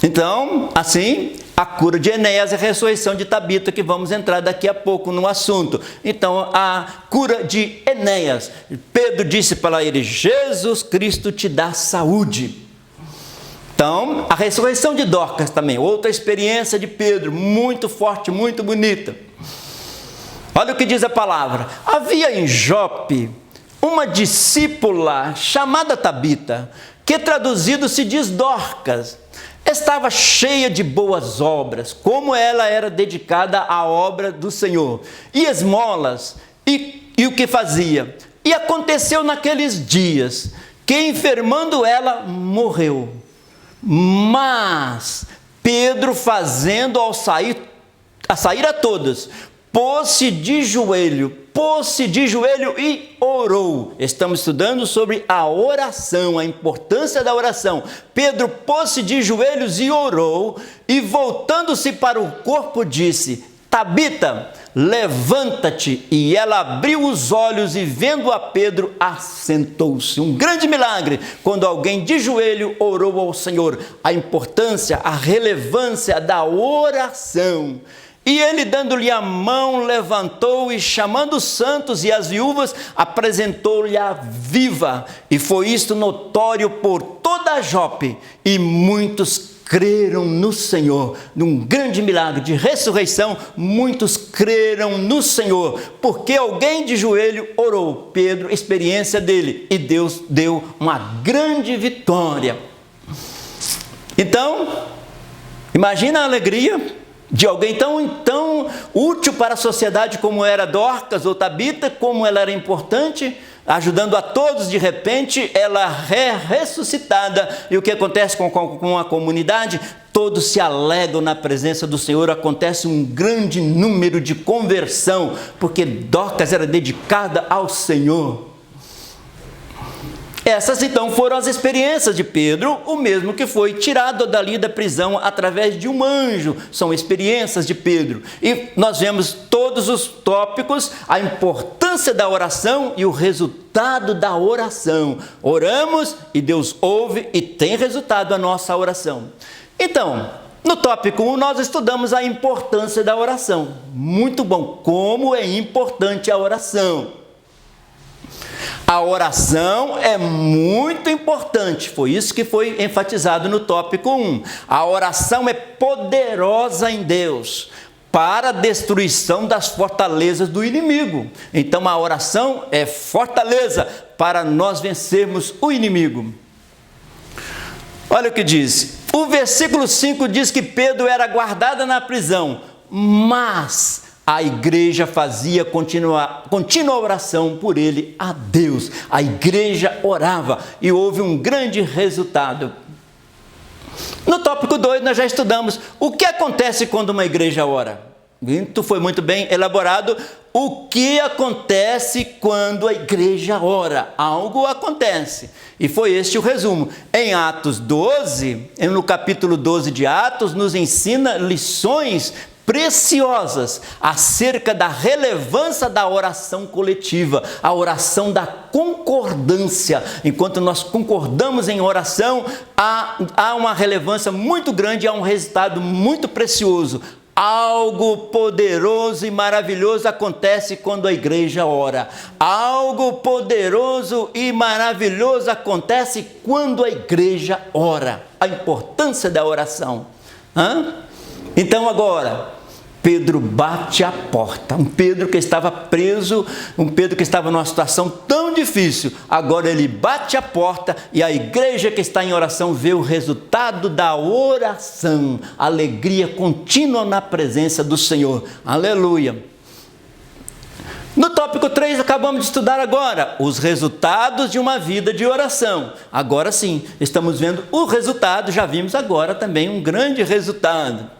Então, assim, a cura de Enéas e a ressurreição de Tabita, que vamos entrar daqui a pouco no assunto. Então, a cura de Enéas, Pedro disse para ele, Jesus Cristo te dá saúde. Então, a ressurreição de Dorcas também, outra experiência de Pedro, muito forte, muito bonita. Olha o que diz a palavra. Havia em Jope uma discípula chamada Tabita, que traduzido se diz Dorcas. Estava cheia de boas obras, como ela era dedicada à obra do Senhor, e esmolas, e o que fazia. E aconteceu naqueles dias, que enfermando ela, morreu. Mas Pedro, fazendo a sair a todos, pôs-se de joelho pôs-se de joelho e orou. Estamos estudando sobre a oração, a importância da oração. Pedro pôs-se de joelhos e orou, e voltando-se para o corpo disse: Tabita, levanta-te. E ela abriu os olhos e, vendo a Pedro, assentou-se. Um grande milagre quando alguém de joelho orou ao Senhor. A importância, a relevância da oração. E ele, dando-lhe a mão, levantou e, chamando os santos e as viúvas, apresentou-lhe a viva. E foi isto notório por toda a Jope, e muitos creram no Senhor. Num grande milagre de ressurreição, muitos creram no Senhor, porque alguém de joelho orou. Pedro, experiência dele, e Deus deu uma grande vitória. Então, imagina a alegria de alguém tão útil para a sociedade como era Dorcas ou Tabita, como ela era importante, ajudando a todos. De repente ela é ressuscitada, e o que acontece com a comunidade? Todos se alegram na presença do Senhor, acontece um grande número de conversão, porque Dorcas era dedicada ao Senhor. Essas então foram as experiências de Pedro, o mesmo que foi tirado dali da prisão através de um anjo. São experiências de Pedro. E nós vemos todos os tópicos, a importância da oração e o resultado da oração. Oramos e Deus ouve e tem resultado a nossa oração. Então, no tópico 1 nós estudamos a importância da oração. Muito bom, como é importante a oração. A oração é muito importante, foi isso que foi enfatizado no tópico 1. A oração é poderosa em Deus para a destruição das fortalezas do inimigo. Então a oração é fortaleza para nós vencermos o inimigo. Olha o que diz. O versículo 5 diz que Pedro era guardado na prisão, mas a igreja fazia contínua oração por ele a Deus. A igreja orava e houve um grande resultado. No tópico 2 nós já estudamos o que acontece quando uma igreja ora. Foi muito bem elaborado. O que acontece quando a igreja ora? Algo acontece. E foi este o resumo. Em Atos 12, no capítulo 12 de Atos, nos ensina lições preciosas acerca da relevância da oração coletiva, a oração da concordância. Enquanto nós concordamos em oração, há uma relevância muito grande, há um resultado muito precioso. Algo poderoso e maravilhoso acontece quando a igreja ora. Algo poderoso e maravilhoso acontece quando a igreja ora. A importância da oração. Então agora, Pedro bate a porta. Um Pedro que estava preso, um Pedro que estava numa situação tão difícil. Agora ele bate a porta e a igreja que está em oração vê o resultado da oração. Alegria contínua na presença do Senhor. Aleluia! No tópico 3, acabamos de estudar agora os resultados de uma vida de oração. Agora sim, estamos vendo o resultado, já vimos agora também um grande resultado.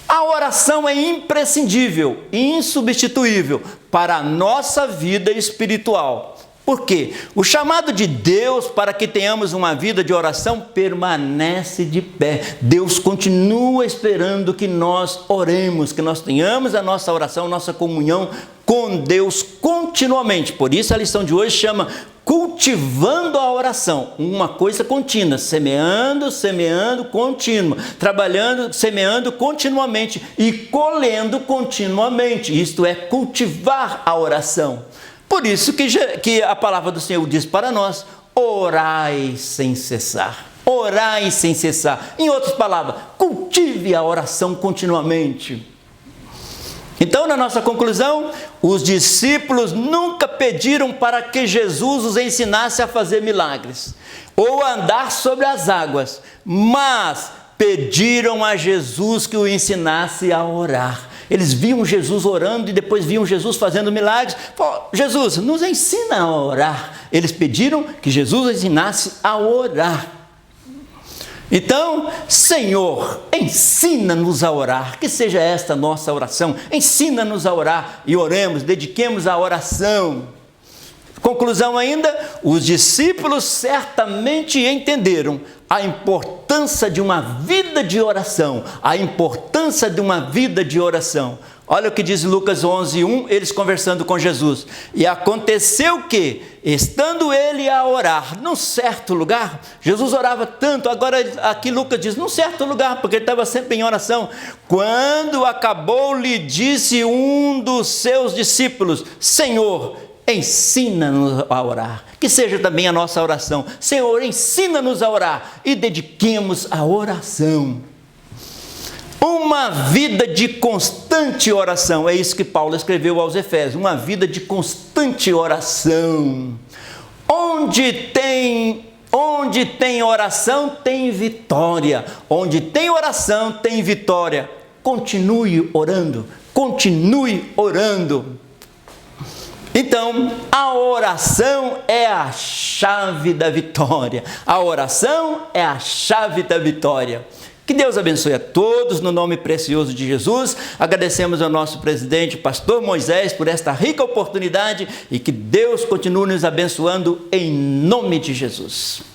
A oração é imprescindível e insubstituível para a nossa vida espiritual. Por quê? O chamado de Deus para que tenhamos uma vida de oração permanece de pé. Deus continua esperando que nós oremos, que nós tenhamos a nossa oração, nossa comunhão com Deus continuamente. Por isso a lição de hoje chama cultivando a oração, uma coisa contínua, semeando, contínua, trabalhando, semeando continuamente e colhendo continuamente. Isto é cultivar a oração. Por isso que a palavra do Senhor diz para nós: orai sem cessar. Orai sem cessar. Em outras palavras, cultive a oração continuamente. Então, na nossa conclusão, os discípulos nunca pediram para que Jesus os ensinasse a fazer milagres ou a andar sobre as águas, mas pediram a Jesus que o ensinasse a orar. Eles viam Jesus orando e depois viam Jesus fazendo milagres. Falaram: Jesus, nos ensina a orar. Eles pediram que Jesus os ensinasse a orar. Então, Senhor, ensina-nos a orar, que seja esta nossa oração, ensina-nos a orar e oremos, dediquemos a oração. Conclusão ainda, os discípulos certamente entenderam a importância de uma vida de oração, a importância de uma vida de oração. Olha o que diz Lucas 11:1, eles conversando com Jesus. E aconteceu que, estando ele a orar num certo lugar, Jesus orava tanto, agora aqui Lucas diz, num certo lugar, porque ele estava sempre em oração. Quando acabou, lhe disse um dos seus discípulos, Senhor, ensina-nos a orar, que seja também a nossa oração. Senhor, ensina-nos a orar e dediquemos a oração. Uma vida de constante oração, é isso que Paulo escreveu aos Efésios, uma vida de constante oração. Onde tem oração, tem vitória. Onde tem oração, tem vitória. Continue orando, continue orando. Então, a oração é a chave da vitória. A oração é a chave da vitória. Que Deus abençoe a todos, no nome precioso de Jesus. Agradecemos ao nosso presidente, pastor Moisés, por esta rica oportunidade e que Deus continue nos abençoando em nome de Jesus.